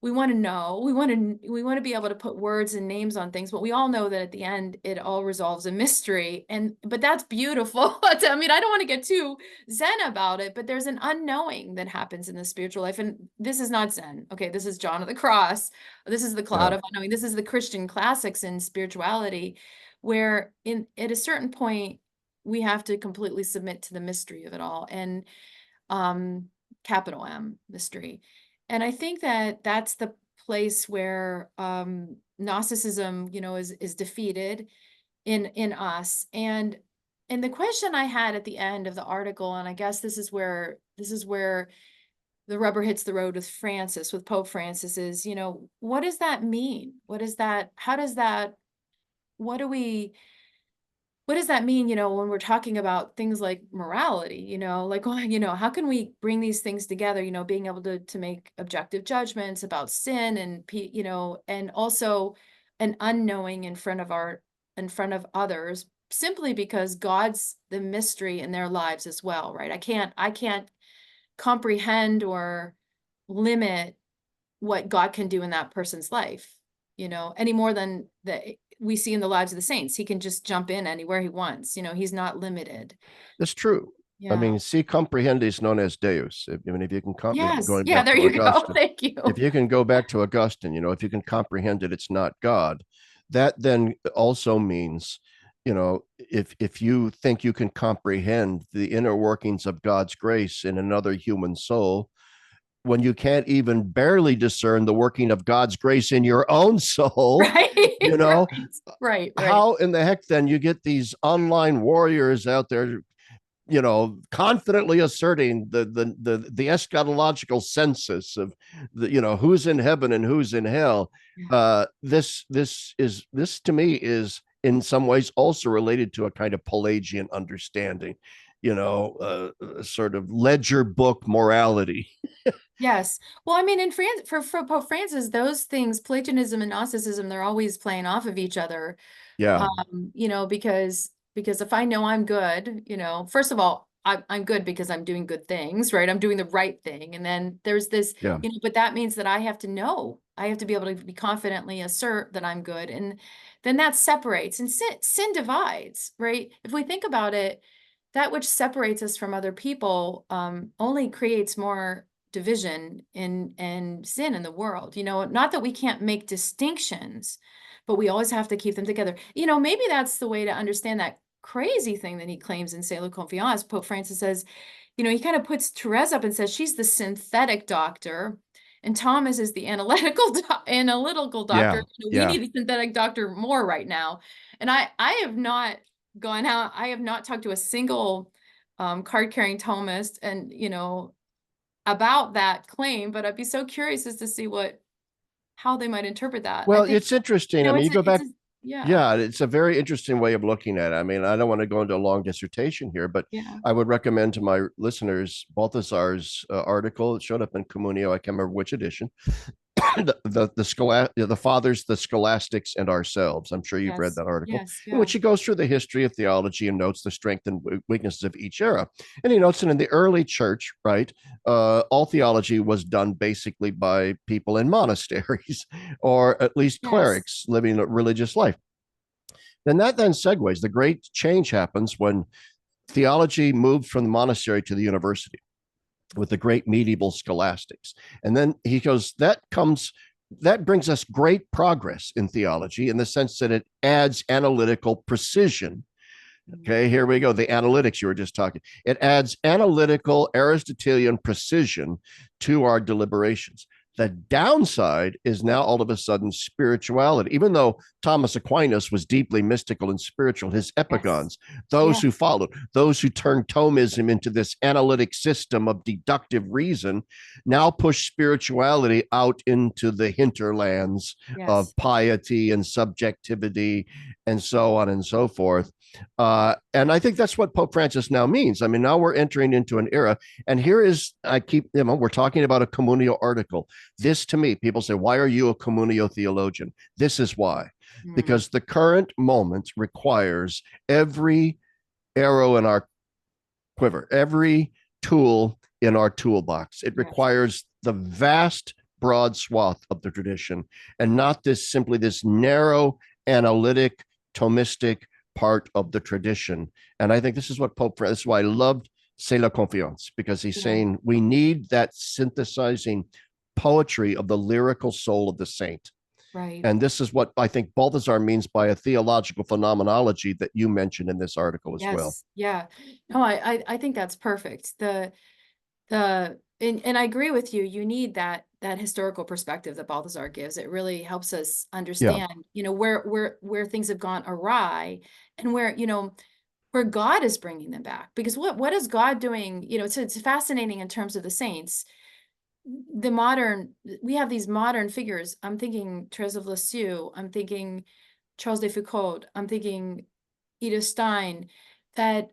we want to know, we want to be able to put words and names on things, but we all know that at the end it all resolves a mystery. But that's beautiful. I mean, I don't want to get too zen about it, but there's an unknowing that happens in the spiritual life. And this is not zen. Okay, this is John of the Cross. This is the cloud Yeah. of unknowing. This is the Christian classics in spirituality, where in at a certain point we have to completely submit to the mystery of it all. And um capital M mystery. And I think that that's the place where Gnosticism, is defeated in us. And the question I had at the end of the article, and I guess this is where the rubber hits the road with Pope Francis, is, what does that mean? What is that? How does that, what do we what does that mean, when we're talking about things like morality, like, well, how can we bring these things together, being able to make objective judgments about sin and also an unknowing in front of others, simply because God's the mystery in their lives as well, right? I can't comprehend or limit what God can do in that person's life, any more than that we see in the lives of the saints. He can just jump in anywhere he wants. He's not limited. That's true. I Yeah. mean, si comprehende is known as Deus. I mean, if you can Yes. going Yeah, back there to you go. Augustine, Thank if you. you can go back to Augustine, if you can comprehend it, it's not God. That then also means, if you think you can comprehend the inner workings of God's grace in another human soul, when you can't even barely discern the working of God's grace in your own soul, Right. you know, Right. how in the heck then you get these online warriors out there, confidently asserting the eschatological census of who's in heaven and who's in hell. Yeah. This to me is in some ways also related to a kind of Pelagian understanding, sort of ledger book morality. Yes. Well, I mean, in France, for Pope Francis, those things, Platonism and Gnosticism, they're always playing off of each other. Yeah, Because if I know I'm good, first of all, I'm good because I'm doing good things, right? I'm doing the right thing. And then there's this, yeah. but that means that I have to know, I have to be able to be confidently assert that I'm good. And then that separates, and sin divides, right? If we think about it, that which separates us from other people only creates more division and sin in the world. Not that we can't make distinctions, but we always have to keep them together. Maybe that's the way to understand that crazy thing that he claims in C'est la Confiance. Pope Francis says, he kind of puts Therese up and says she's the synthetic doctor, and Thomas is the analytical doctor. Yeah, We yeah. need a synthetic doctor more right now. And I have not gone out. I have not talked to a single card-carrying Thomist, and about that claim, but I'd be so curious as to see how they might interpret that. I Well, think, it's interesting. I mean, it's you go back. yeah, Yeah, it's a very interesting way of looking at it. I mean, I don't want to go into a long dissertation here, but yeah, I would recommend to my listeners Balthasar's article. It showed up in Communio. I can't remember which edition. The fathers, the scholastics, and ourselves. I'm sure you've read yes, that article, yes, in yeah, which he goes through the history of theology and notes the strength and weaknesses of each era. And he notes that in the early church, right, all theology was done basically by people in monasteries or at least yes, clerics living a religious life. Then that then segues. The great change happens when theology moved from the monastery to the university with the great medieval scholastics. And then he goes, that brings us great progress in theology in the sense that it adds analytical precision. Okay, here we go. The analytics you were just talking. It adds analytical Aristotelian precision to our deliberations. The downside is now all of a sudden spirituality. Even though Thomas Aquinas was deeply mystical and spiritual, his yes, epigons, those who yes, followed, those who turned Thomism into this analytic system of deductive reason, now push spirituality out into the hinterlands of yes, piety and subjectivity and so on and so forth. And I think that's what Pope Francis now means. I mean, now we're entering into an era, and here is, we're talking about a communio article. This to me, people say, why are you a communio theologian? This is why, mm, because the current moment requires every arrow in our quiver, every tool in our toolbox. It yes, requires the vast broad swath of the tradition, and not this simply this narrow, analytic, Thomistic part of the tradition. And I think this is what Pope Francis, this is why I loved C'est la Confiance, because he's Yeah. saying we need that synthesizing poetry of the lyrical soul of the saint. Right. And this is what I think Balthasar means by a theological phenomenology that you mentioned in this article as well. Yes. Yeah. No, I think that's perfect. And I agree with you. You need that historical perspective that Balthasar gives. It really helps us Yeah. understand, where things have gone awry, and where God is bringing them back. Because what is God doing? It's fascinating in terms of the saints. We have these modern figures. I'm thinking Therese of Lisieux. I'm thinking Charles de Foucauld. I'm thinking Edith Stein, that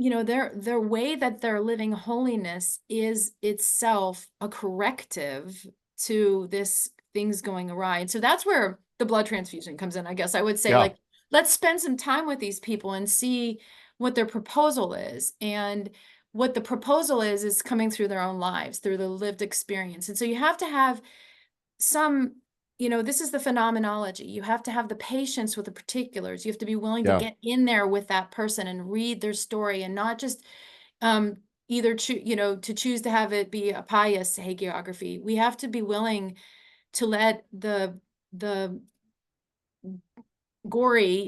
their way that they're living holiness is itself a corrective to this things going awry. And so that's where the blood transfusion comes in. I guess I would say, Yeah. like, let's spend some time with these people and see what their proposal is. And what the proposal is coming through their own lives, through the lived experience. And so you have to have some, this is the phenomenology. You have to have the patience with the particulars. You have to be willing to Yeah. get in there with that person and read their story, and not just either to choose to have it be a pious hagiography. We have to be willing to let the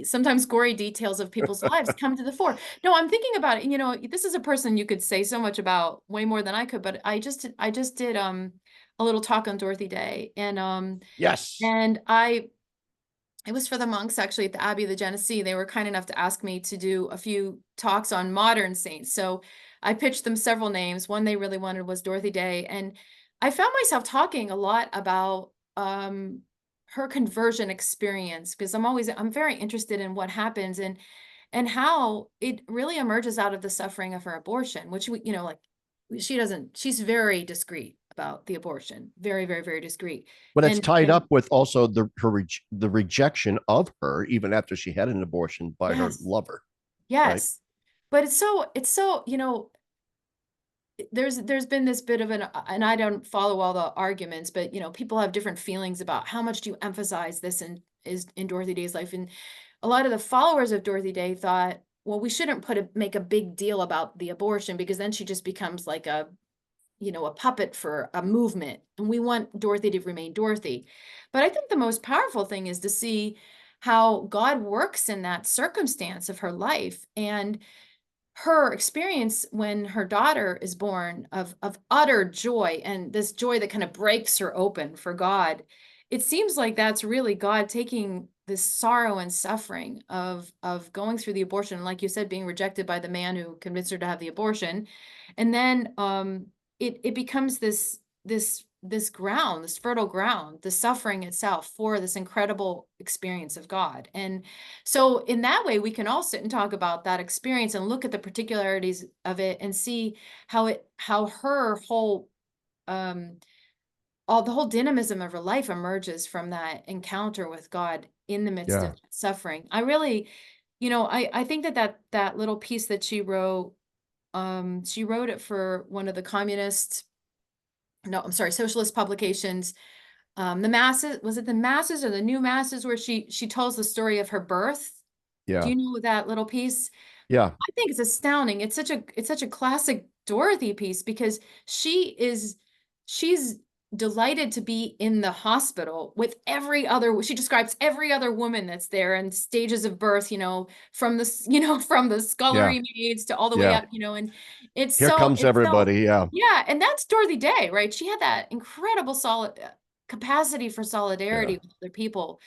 sometimes gory details of people's lives come to the fore. No, I'm thinking about it. This is a person you could say so much about, way more than I could, but I just did a little talk on Dorothy Day, Yes. and it was for the monks, actually, at the Abbey of the Genesee. They were kind enough to ask me to do a few talks on modern saints. So I pitched them several names. One they really wanted was Dorothy Day. And I found myself talking a lot about her conversion experience, because I'm very interested in what happens, and how it really emerges out of the suffering of her abortion, which she's very discreet about the abortion, very, very, very discreet. But it's And tied up with also the rejection of her even after she had an abortion by her yes, lover, right? yes. But it's so, there's been this bit of and I don't follow all the arguments, but people have different feelings about how much do you emphasize this in Dorothy Day's life. And a lot of the followers of Dorothy Day thought, well, we shouldn't make a big deal about the abortion, because then she just becomes like a puppet for a movement, and we want Dorothy to remain Dorothy. But I think the most powerful thing is to see how God works in that circumstance of her life, and her experience when her daughter is born, of utter joy, and this joy that kind of breaks her open for God. It seems like that's really God taking this sorrow and suffering of going through the abortion, like you said, being rejected by the man who convinced her to have the abortion. And then it becomes this ground, this fertile ground, the suffering itself, for this incredible experience of God. And so in that way, we can all sit and talk about that experience and look at the particularities of it, and see how her whole all the whole dynamism of her life emerges from that encounter with God in the midst Yeah. of suffering. I really, I think that little piece that she wrote it for one of the socialist publications. The Masses, was it the Masses or the New Masses, where she tells the story of her birth? Do Yeah. you know that little piece? Yeah. I think it's astounding. It's such a classic Dorothy piece, because she's delighted to be in the hospital with she describes every other woman that's there, and stages of birth, from the Yeah. scullery maids to all the way Yeah. up, and it's Here so comes it's so everybody. Yeah. yeah, and that's Dorothy Day, right? She had that incredible solid capacity for Yeah. solidarity with other people.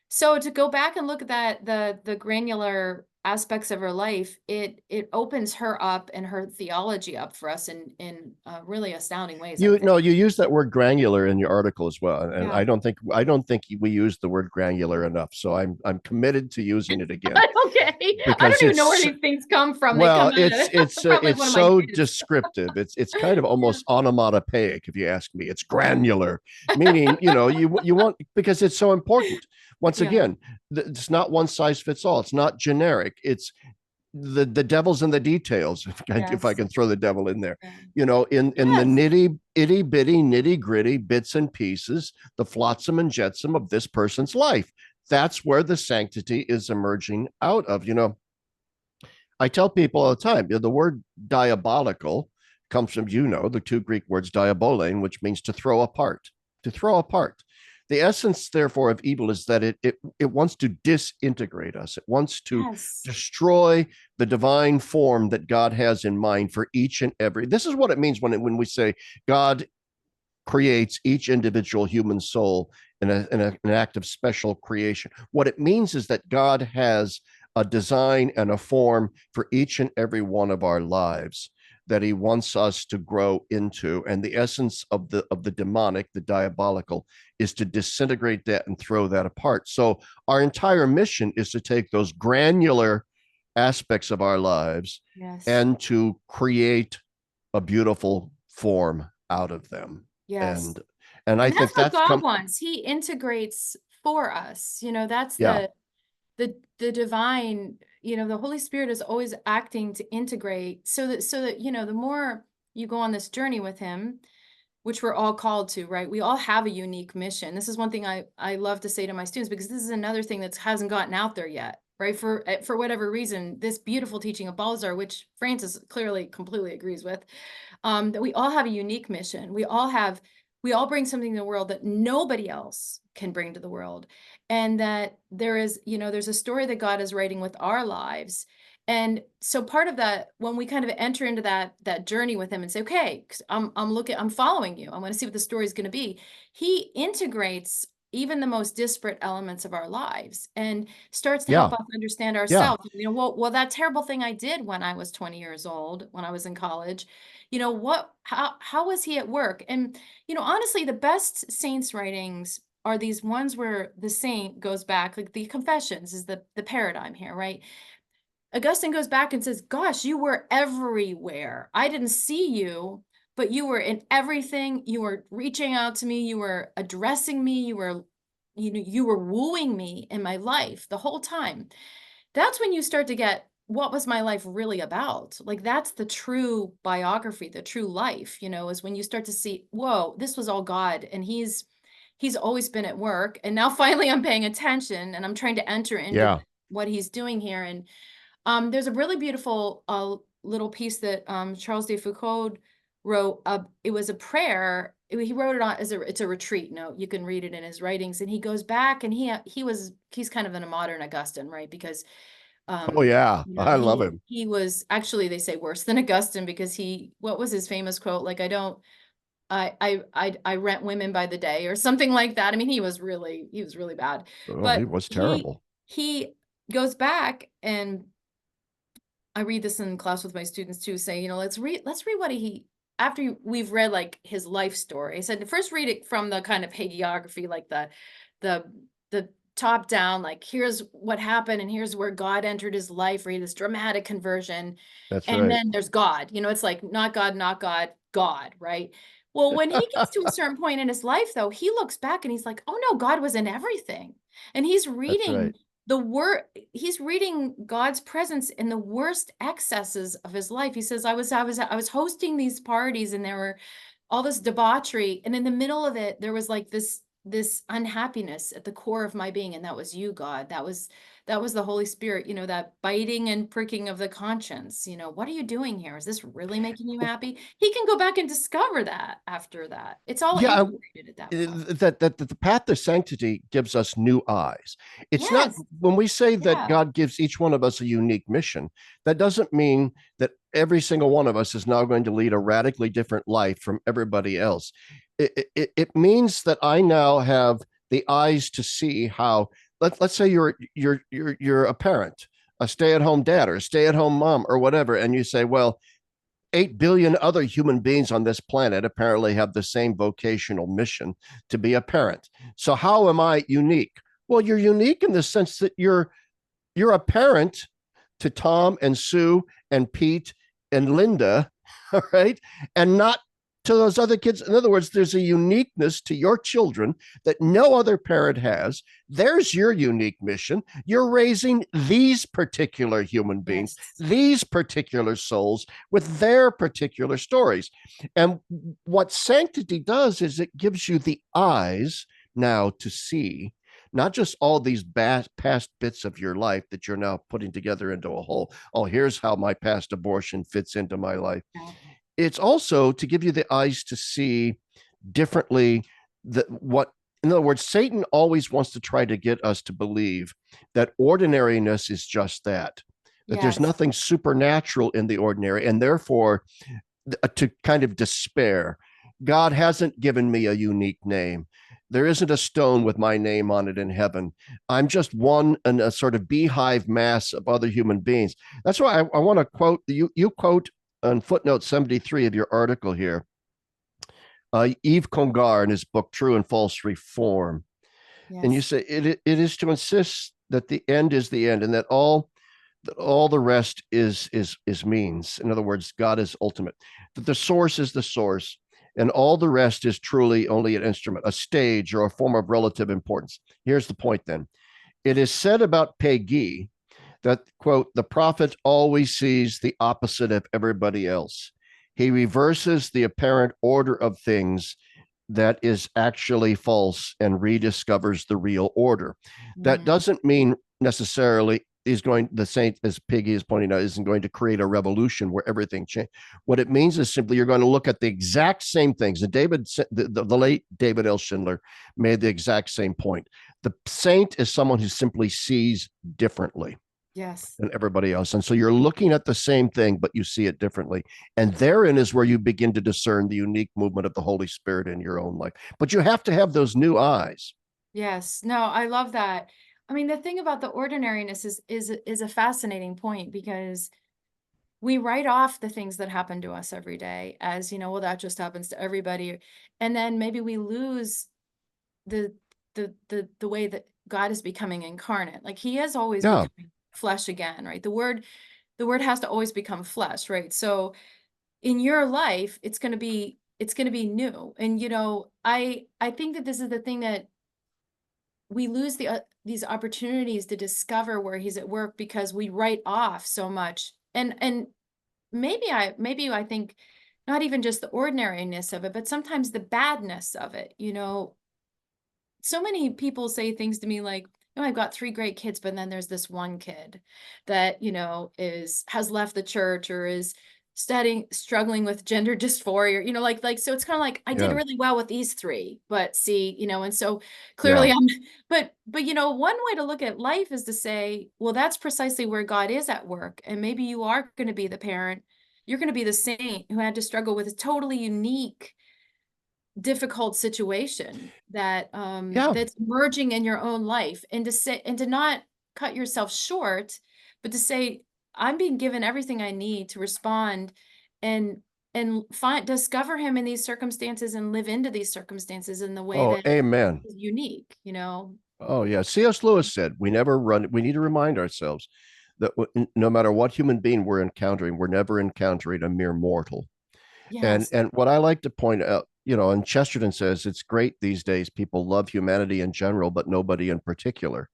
So to go back and look at the granular aspects of her life, it opens her up and her theology up for us in really astounding ways, I You think. know, you use that word granular in your article as well, and Yeah. I don't think we use the word granular enough. So I'm committed to using it again, Okay. I don't because even know where it's these things come from. They come well, out of from like it's one of my so kids. descriptive. It's kind of Yeah. almost onomatopoeic, if you ask me. It's granular, meaning you want, because it's so important. Once Yeah. again, it's not one size fits all. It's not generic. the devil's in the details, if I Yes. can throw the devil in there, Yeah. in the Yes. nitty itty bitty nitty gritty bits and pieces, the flotsam and jetsam of this person's life. That's where the sanctity is emerging out of. I tell people all the time, the word diabolical comes from, the two Greek words diabolein, which means to throw apart, to throw apart. The essence, therefore, of evil is that it wants to disintegrate us. It wants to Yes. destroy the divine form that God has in mind for each and every. This is what it means when we say God creates each individual human soul in an act of special creation. What it means is that God has a design and a form for each and every one of our lives that he wants us to grow into. And the essence of the demonic, the diabolical, is to disintegrate that and throw that apart. So our entire mission is to take those granular aspects of our lives Yes. and to create a beautiful form out of them. Yes. and and I And that's think what that's God come. wants. He integrates for us. That's Yeah, the divine, the Holy Spirit is always acting to integrate so that the more you go on this journey with him, which we're all called to, right? We all have a unique mission. This is one thing I love to say to my students, because this is another thing that hasn't gotten out there yet, right? For whatever reason, this beautiful teaching of Balzar, which Francis clearly completely agrees with, that we all have a unique mission. We all bring something to the world that nobody else can bring to the world. And that there's a story that God is writing with our lives. And so part of that, when we kind of enter into that journey with him and say, okay, I'm following you. I want to see what the story is going to be. He integrates even the most disparate elements of our lives and starts to yeah, help us understand yeah, ourselves. Well, that terrible thing I did when I was 20 years old, when I was in college, how was he at work? And honestly, the best saints writings are these ones where the saint goes back, like the Confessions is the paradigm here, right? Augustine goes back and says, gosh, you were everywhere. I didn't see you, but you were in everything. You were reaching out to me, you were addressing me, you were wooing me in my life the whole time. That's when you start to get, what was my life really about? Like, that's the true biography, the true life, is when you start to see, whoa, this was all God, and he's always been at work, and now finally I'm paying attention and I'm trying to enter into yeah. what he's doing here. And there's a really beautiful little piece that Charles de Foucauld wrote. It was a prayer. He wrote it on as it's a retreat note. You can read it in his writings, and he goes back and he's kind of in a modern Augustine, right? Because Oh yeah, I love he him. he was actually, they say, worse than Augustine, because what was his famous quote? Like, I rent women by the day, or something like that. I mean, he was really bad. Oh, he But was he terrible. he goes back, and I read this in class with my students too, say, let's read what after we've read like his life story. I said, first read it from the kind of hagiography, like the the top down, like, here's what happened and here's where God entered his life, read this dramatic conversion. That's And right. then there's God, it's like, not God, not God, God, right? Well, when he gets to a certain point in his life, though, he looks back and he's like, oh no, God was in everything. And That's right. he's reading God's presence in the worst excesses of his life. He says, I was hosting these parties, and there were all this debauchery, and in the middle of it there was like this unhappiness at the core of my being, and that was you, God. That was the Holy Spirit, that biting and pricking of the conscience. What are you doing here? Is this really making you happy? He can go back and discover that after that. It's all Yeah, integrated at that point. that the path to sanctity gives us new eyes. It's not, Yes. when we say that Yeah. God gives each one of us a unique mission, that doesn't mean that every single one of us is now going to lead a radically different life from everybody else. It means that I now have the eyes to see how, let's say you're a parent, a stay-at-home dad or a stay-at-home mom or whatever, and you say, well, 8 billion other human beings on this planet apparently have the same vocational mission to be a parent. So how am I unique? Well, you're unique in the sense that you're a parent to Tom and Sue and Pete and Linda, all right? And not to those other kids. In other words, there's a uniqueness to your children that no other parent has. There's your unique mission. You're raising these particular human beings, Yes. these particular souls with their particular stories. And what sanctity does is it gives you the eyes now to see not just all these past bits of your life that you're now putting together into a whole. Oh, here's how my past abortion fits into my life. Yeah. It's also to give you the eyes to see differently that what, in other words, Satan always wants to try to get us to believe that ordinariness is just that there's Yes. nothing supernatural in the ordinary, and therefore to kind of despair. God hasn't given me a unique name. There isn't a stone with my name on it in heaven. I'm just one in a sort of beehive mass of other human beings. That's why I want to quote you quote on footnote 73 of your article here, Yves Congar in his book True and False Reform. And you Yes. say it is to insist that the end is the end and that all the rest is means. In other words, God is ultimate, that the source is the source, and all the rest is truly only an instrument, a stage, or a form of relative importance. Here's the point then. It is said about Peggy that, quote, the prophet always sees the opposite of everybody else. He reverses the apparent order of things that is actually false and rediscovers the real order. That Mm. doesn't mean necessarily the saint, as Piggy is pointing out, isn't going to create a revolution where everything changes. What it means is simply you're going to look at the exact same things. And the late David L. Schindler made the exact same point. The saint is someone who simply sees differently Yes. than everybody else. And so you're looking at the same thing, but you see it differently. And therein is where you begin to discern the unique movement of the Holy Spirit in your own life. But you have to have those new eyes. Yes. No, I love that. I mean, the thing about the ordinariness is a fascinating point because we write off the things that happen to us every day as, well, that just happens to everybody. And then maybe we lose the the way that God is becoming incarnate. Like he is always Yeah. becoming flesh again, right? The word has to always become flesh, right? So in your life, it's going to be new. And I think that this is the thing that we lose these opportunities to discover where he's at work because we write off so much. And maybe I think not even just the ordinariness of it, but sometimes the badness of it. So many people say things to me like, I've got three great kids, but then there's this one kid that, has left the church or is struggling with gender dysphoria, like, so it's kind of like, I did Yeah. really well with these three, but see, and so Yeah. clearly but one way to look at life is to say, well, that's precisely where God is at work. And maybe you are going to be the parent, you're going to be the saint who had to struggle with a totally unique difficult situation Yeah. that's emerging in your own life, and to say and to not cut yourself short, but to say, I'm being given everything I need to respond and find discover him in these circumstances and live into these circumstances in the way Oh, that amen. is unique. Oh, yeah. C.S. Lewis said, we need to remind ourselves that no matter what human being we're encountering, we're never encountering a mere mortal. And Yes. and what I like to point out, and Chesterton says it's great these days. People love humanity in general, but nobody in particular.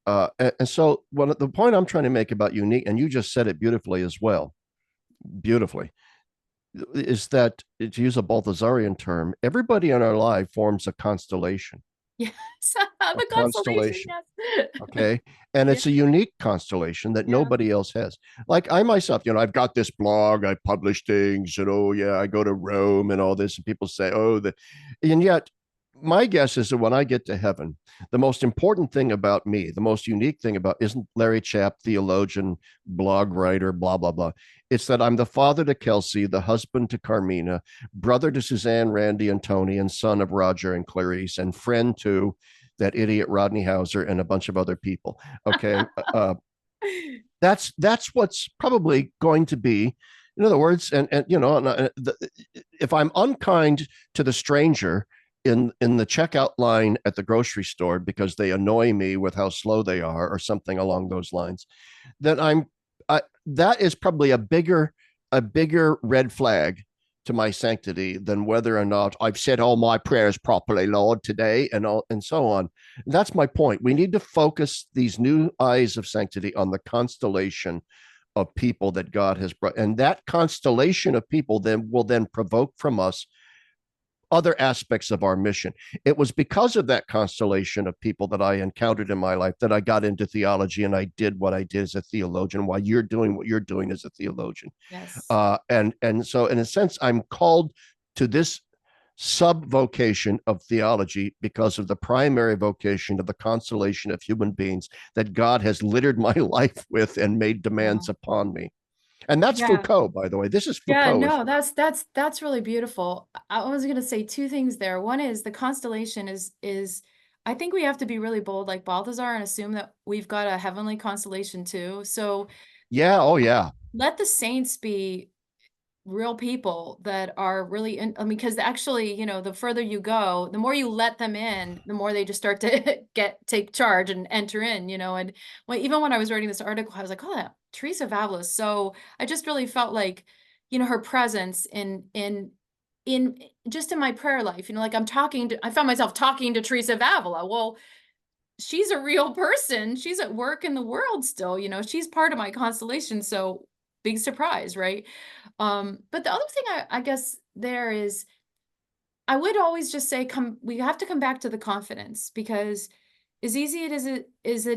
And so, the point I'm trying to make about unique, and you just said it beautifully as well, beautifully, is that to use a Balthasarian term, everybody in our life forms a constellation. Yes. A The consolation, constellation. yes. Okay. And Yeah. it's a unique constellation that Yeah. nobody else has. Like I myself, I've got this blog, I publish things, yeah, I go to Rome and all this, and people say, and yet my guess is that when I get to heaven, the most important thing about me, the most unique thing about isn't Larry Chapp, theologian, blog writer, blah, blah, blah. It's that I'm the father to Kelsey, the husband to Carmina, brother to Suzanne, Randy, and Tony, and son of Roger and Clarice, and friend to that idiot Rodney Hauser and a bunch of other people. Okay. That's what's probably going to be. In other words, if I'm unkind to the stranger in the checkout line at the grocery store because they annoy me with how slow they are or something along those lines, then that is probably a bigger red flag to my sanctity than whether or not I've said all my prayers properly, Lord, today, and so on. And that's my point. We need to focus these new eyes of sanctity on the constellation of people that God has brought, and that constellation of people then will then provoke from us other aspects of our mission. It was because of that constellation of people that I encountered in my life that I got into theology and I did what I did as a theologian, while you're doing what you're doing as a theologian. Yes. And so in a sense, I'm called to this sub vocation of theology because of the primary vocation of the constellation of human beings that God has littered my life with and made demands Wow. upon me. And that's Yeah. Foucault, by the way. This is Yeah, Foucault as no, well. that's really beautiful. I was going to say two things there. One is the constellation is I think we have to be really bold like Balthazar and assume that we've got a heavenly constellation too. So Yeah. Oh, yeah. let the saints be real people that are really in, I mean, because actually, the further you go, the more you let them in, the more they just start to take charge and enter in, and even when I was writing this article, I was like, oh, that Teresa of Avila. So I just really felt like, her presence in just in my prayer life, like I found myself talking to Teresa of Avila. Well, she's a real person. She's at work in the world still, she's part of my constellation. So big surprise, right? But the other thing I guess there is, I would always just say, we have to come back to the confidence, because as easy as it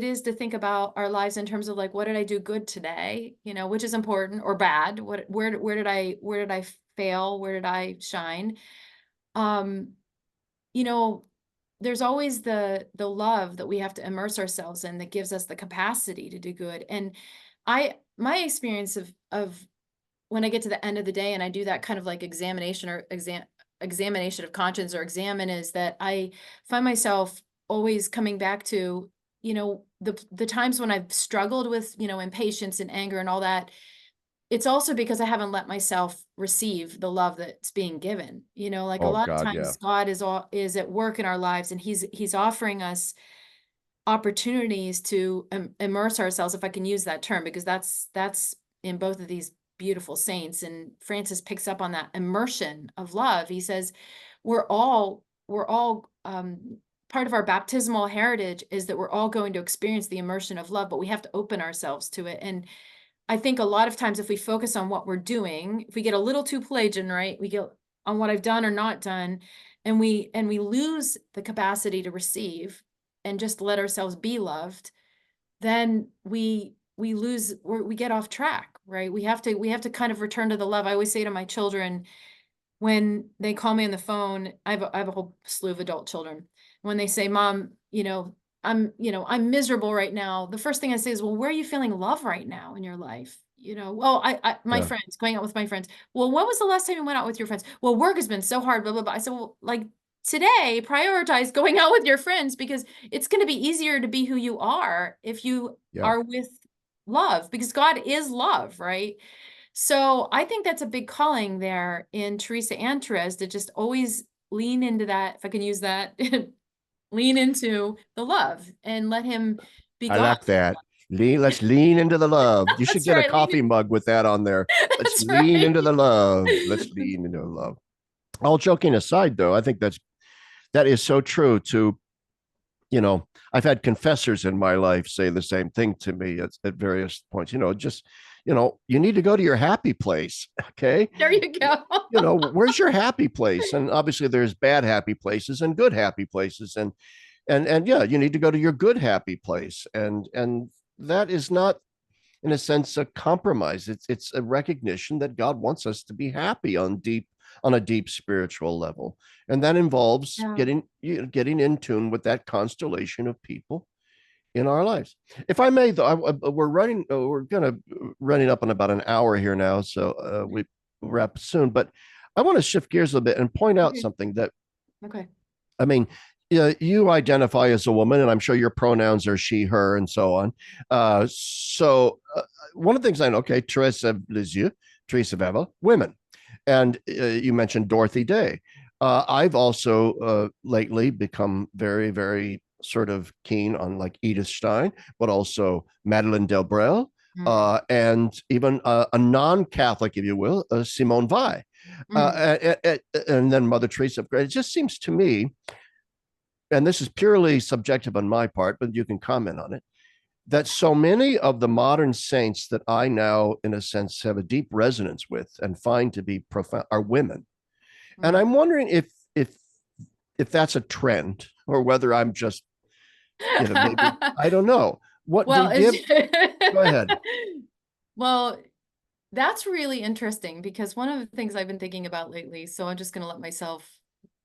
is to think about our lives in terms of like, what did I do good today, which is important, or bad, where did I fail, where did I shine? Um, you know, there's always the love that we have to immerse ourselves in that gives us the capacity to do good. And my experience of when I get to the end of the day and I do that kind of like examination of conscience, or examine, is that I find myself always coming back to, the times when I've struggled with, impatience and anger and all that. It's also because I haven't let myself receive the love that's being given. Like a Oh, lot of God. Yeah. times God is at work in our lives, and he's offering us opportunities to immerse ourselves, if I can use that term, because that's in both of these beautiful saints. And Francis picks up on that immersion of love. He says we're all part of our baptismal heritage is that we're all going to experience the immersion of love, but we have to open ourselves to it. And I think a lot of times if we focus on what we're doing, if we get a little too Pelagian, right? We get on what I've done or not done, and we lose the capacity to receive and just let ourselves be loved, then we get off track, right? We have to kind of return to the love. I always say to my children, when they call me on the phone, I have a whole slew of adult children. When they say, Mom, I'm miserable right now, the first thing I say is, well, where are you feeling love right now in your life? Well, my Yeah. friends, going out with my friends. Well, when was the last time you went out with your friends? Well, work has been so hard, blah, blah, blah. I said, well, like today, prioritize going out with your friends, because it's going to be easier to be who you are if you Yeah. are with love, because God is love, right? So I think that's a big calling there in Teresa and Therese, to just always lean into that, if I can use that, lean into the love and let him be I God. like that. Let's lean into the love. You should That's get a right. coffee mug with that on there. Let's That's lean right. into the love. Let's lean into the love. All joking aside, though, I think that is so true to, I've had confessors in my life say the same thing to me at various points, just, you need to go to your happy place. Okay. There you go. Where's your happy place? And obviously there's bad happy places and good happy places. And yeah, you need to go to your good happy place. And that is not, in a sense, a compromise. It's a recognition that God wants us to be happy on a deep spiritual level, and that involves Yeah. getting in tune with that constellation of people in our lives. If I may, though, we're gonna running up on about an hour here now, so we wrap soon. But I want to shift gears a little bit and point out Okay. something that, Okay. I mean, you identify as a woman, and I'm sure your pronouns are she, her, and so on. One of the things I know, okay, Teresa of Lisieux, Teresa of Avila, women. And you mentioned Dorothy Day. I've also lately become very, very sort of keen on like Edith Stein, but also Madeleine Delbrel, Mm. and even a non Catholic, if you will, Simone Weil. Mm, And then Mother Teresa. It just seems to me, and this is purely subjective on my part, but you can comment on it, that so many of the modern saints that I now, in a sense, have a deep resonance with and find to be profound are women. And mm. I'm wondering if that's a trend or whether I'm just, maybe I don't know. What do Well, you give? Go ahead. well, that's really interesting because one of the things I've been thinking about lately, so I'm just going to let myself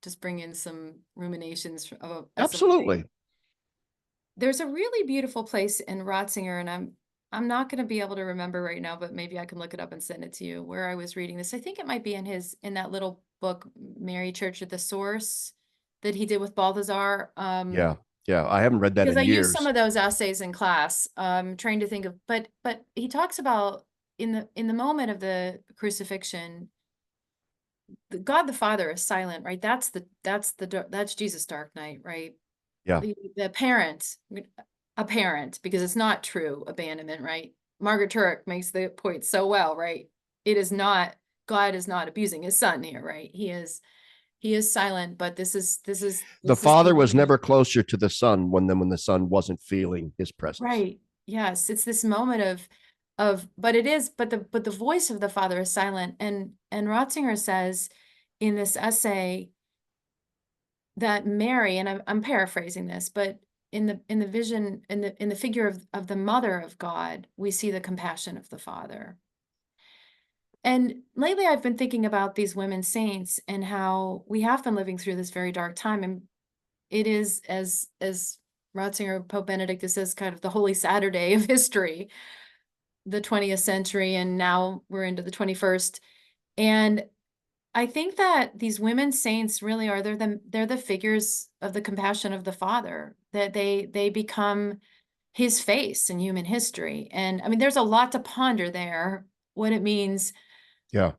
just bring in some ruminations of as of late. Absolutely. There's a really beautiful place in Ratzinger, and I'm not going to be able to remember right now, but maybe I can look it up and send it to you where I was reading this. I think it might be in that little book, Mary Church at the Source, that he did with Balthazar. Yeah. Yeah. I haven't read that Because in I used some years. of those essays in class, trying to think of, but he talks about in the moment of the crucifixion, God the Father is silent, right? That's Jesus' dark night, right? Yeah. The parent, apparent, because it's not true abandonment, right? Margaret Turek makes the point so well, right? It is not, God is not abusing his son here, right? He is silent, but The this is the father was moment. never closer to the son when the son wasn't feeling his presence. Right. Yes, it's this moment of but it is but the voice of the father is silent, and Ratzinger says in this essay that Mary, and I'm paraphrasing this, but in the vision in the figure of the mother of God, we see the compassion of the father. And lately I've been thinking about these women saints and how we have been living through this very dark time, and it is as Ratzinger, Pope Benedict says, kind of the Holy Saturday of history, the 20th century, and now we're into the 21st. And I think that these women saints really are they're the figures of the compassion of the Father, that they become his face in human history. And I mean, there's a lot to ponder there, what it means. Yeah.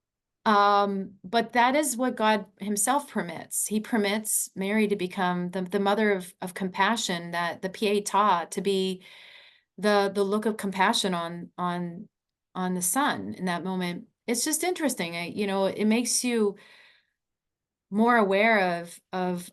But that is what God himself permits. He permits Mary to become the mother of compassion, that the pietà, to be the look of compassion on the son in that moment. It's just interesting. It makes you more aware of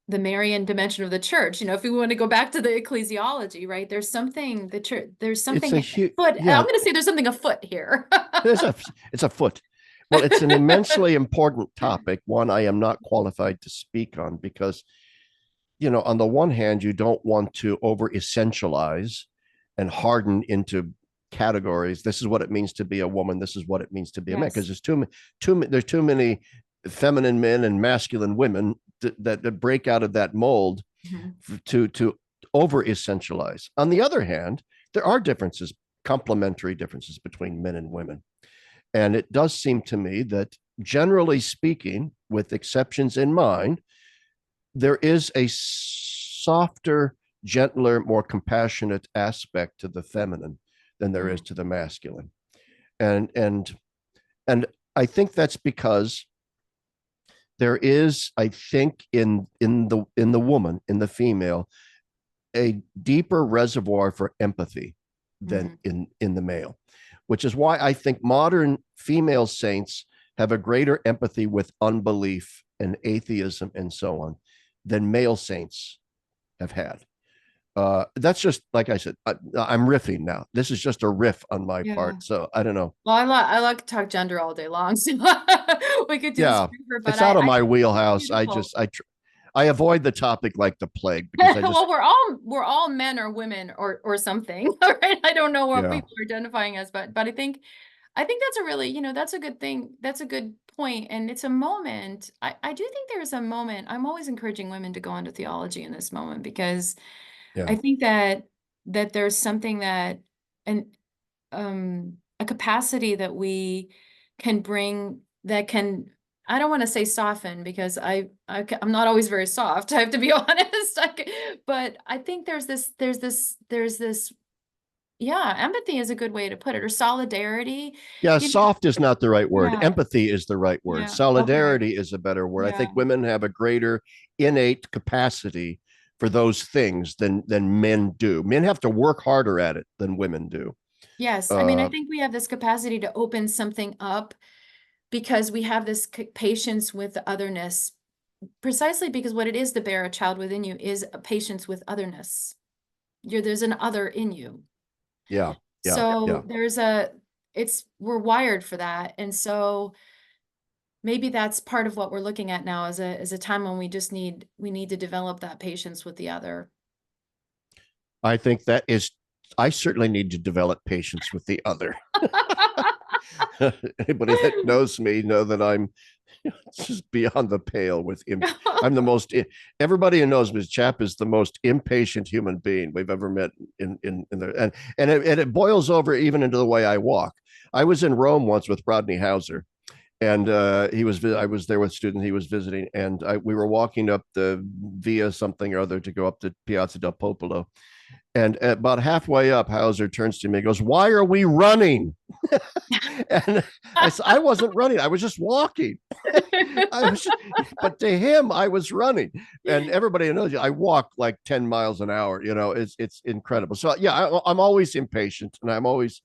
the Marian dimension of the church. If we want to go back to the ecclesiology, right? There's something the church. There's It's something a huge, afoot. I'm yeah, going to say there's something afoot here. there's a, it's a foot. Well, it's an immensely important topic, one I am not qualified to speak on because, on the one hand, you don't want to over essentialize and harden into categories. This is what it means to be a woman. This is what it means to be a man. Because Yes. there's too many feminine men and masculine women that break out of that mold Mhm. to over essentialize. On the other hand, there are differences, complementary differences between men and women. And it does seem to me that, generally speaking, with exceptions in mind, there is a softer, gentler, more compassionate aspect to the feminine than there is Mm. to the masculine. And and and I think that's because there is, I think, in the woman, in the female, a deeper reservoir for empathy than Mhm. in the male, which is why I think modern female saints have a greater empathy with unbelief and atheism and so on than male saints have had. That's just like I said. I'm riffing now. This is just a riff on my Yeah. part, so I don't know. Well, I like to talk gender all day long, so we could do this Yeah, forever, but it's out of I my think it's wheelhouse. beautiful. I avoid the topic like the plague because I just Well, we're all men or women or something, right? I don't know what yeah people are identifying as, but I think that's a really, that's a good thing. That's a good point. And it's a moment. I do think there's a moment. I'm always encouraging women to go into theology in this moment because yeah I think that there's something that an a capacity that we can bring that can, I don't want to say soften because I'm not always very soft. I have to be honest. But I think there's this, yeah, empathy is a good way to put it, or solidarity. yeah. You know, Soft is not the right word. yeah, Empathy is the right word. yeah, okay, Solidarity is a better word. I yeah. think women have a greater innate capacity for those things than men do. Men have to work harder at it than women do. Yes, I mean, I Uh, think we have this capacity to open something up because we have this patience with the otherness, precisely because what it is to bear a child within you is a patience with otherness. There's an other in you. Yeah. Yeah. So Yeah. we're wired for that. And so maybe that's part of what we're looking at now as a time when we need to develop that patience with the other. I think that is, I certainly need to develop patience with the other. Anybody that knows me know that I'm just beyond the pale with him. I'm the most, everybody who knows me, Chapp is the most impatient human being we've ever met in there. And it boils over even into the way I walk. I was in Rome once with Rodney Hauser, and I was there with students he was visiting, and we were walking up the via something or other to go up to Piazza del Popolo. And about halfway up, Hauser turns to me and goes, "Why are we running?" And I said, "I wasn't running. I was just walking." But to him, I was running. And everybody knows you, I walk like 10 miles an hour. It's incredible. So yeah, I'm always impatient, and I'm always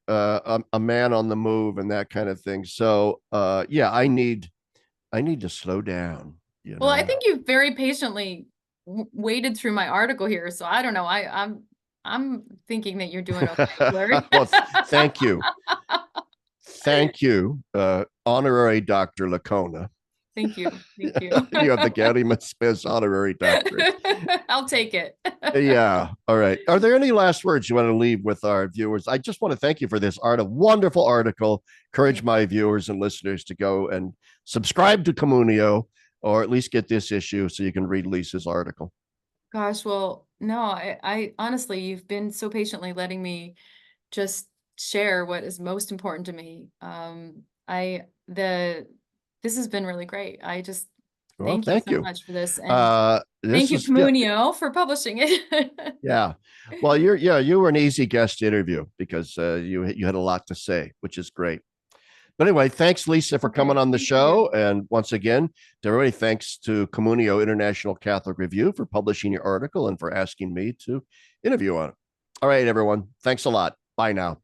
a man on the move and that kind of thing. So yeah, I need to slow down. Well, I think you very patiently waded through my article here, so I don't know. I'm thinking that you're doing okay, Larry. Well, thank you. Thank you, honorary Dr. Lickona. Thank you. Thank you. You have the Gaudium et Spes honorary doctorate. I'll take it. Yeah. All right. Are there any last words you want to leave with our viewers? I just want to thank you for this wonderful article. Encourage my viewers and listeners to go and subscribe to Communio, or at least get this issue so you can read Lisa's article. Gosh, well, no, I honestly, you've been so patiently letting me just share what is most important to me. This has been really great. Well, Thank you thank so you. much for this, and This thank you, was, yeah, Communio, for publishing it. yeah. Well, you were an easy guest interview because you had a lot to say, which is great. But anyway, thanks, Lisa, for Okay, coming on the thank you. show. And once again, to everybody, thanks to Communio International Catholic Review for publishing your article and for asking me to interview on it. All right, everyone. Thanks a lot. Bye now.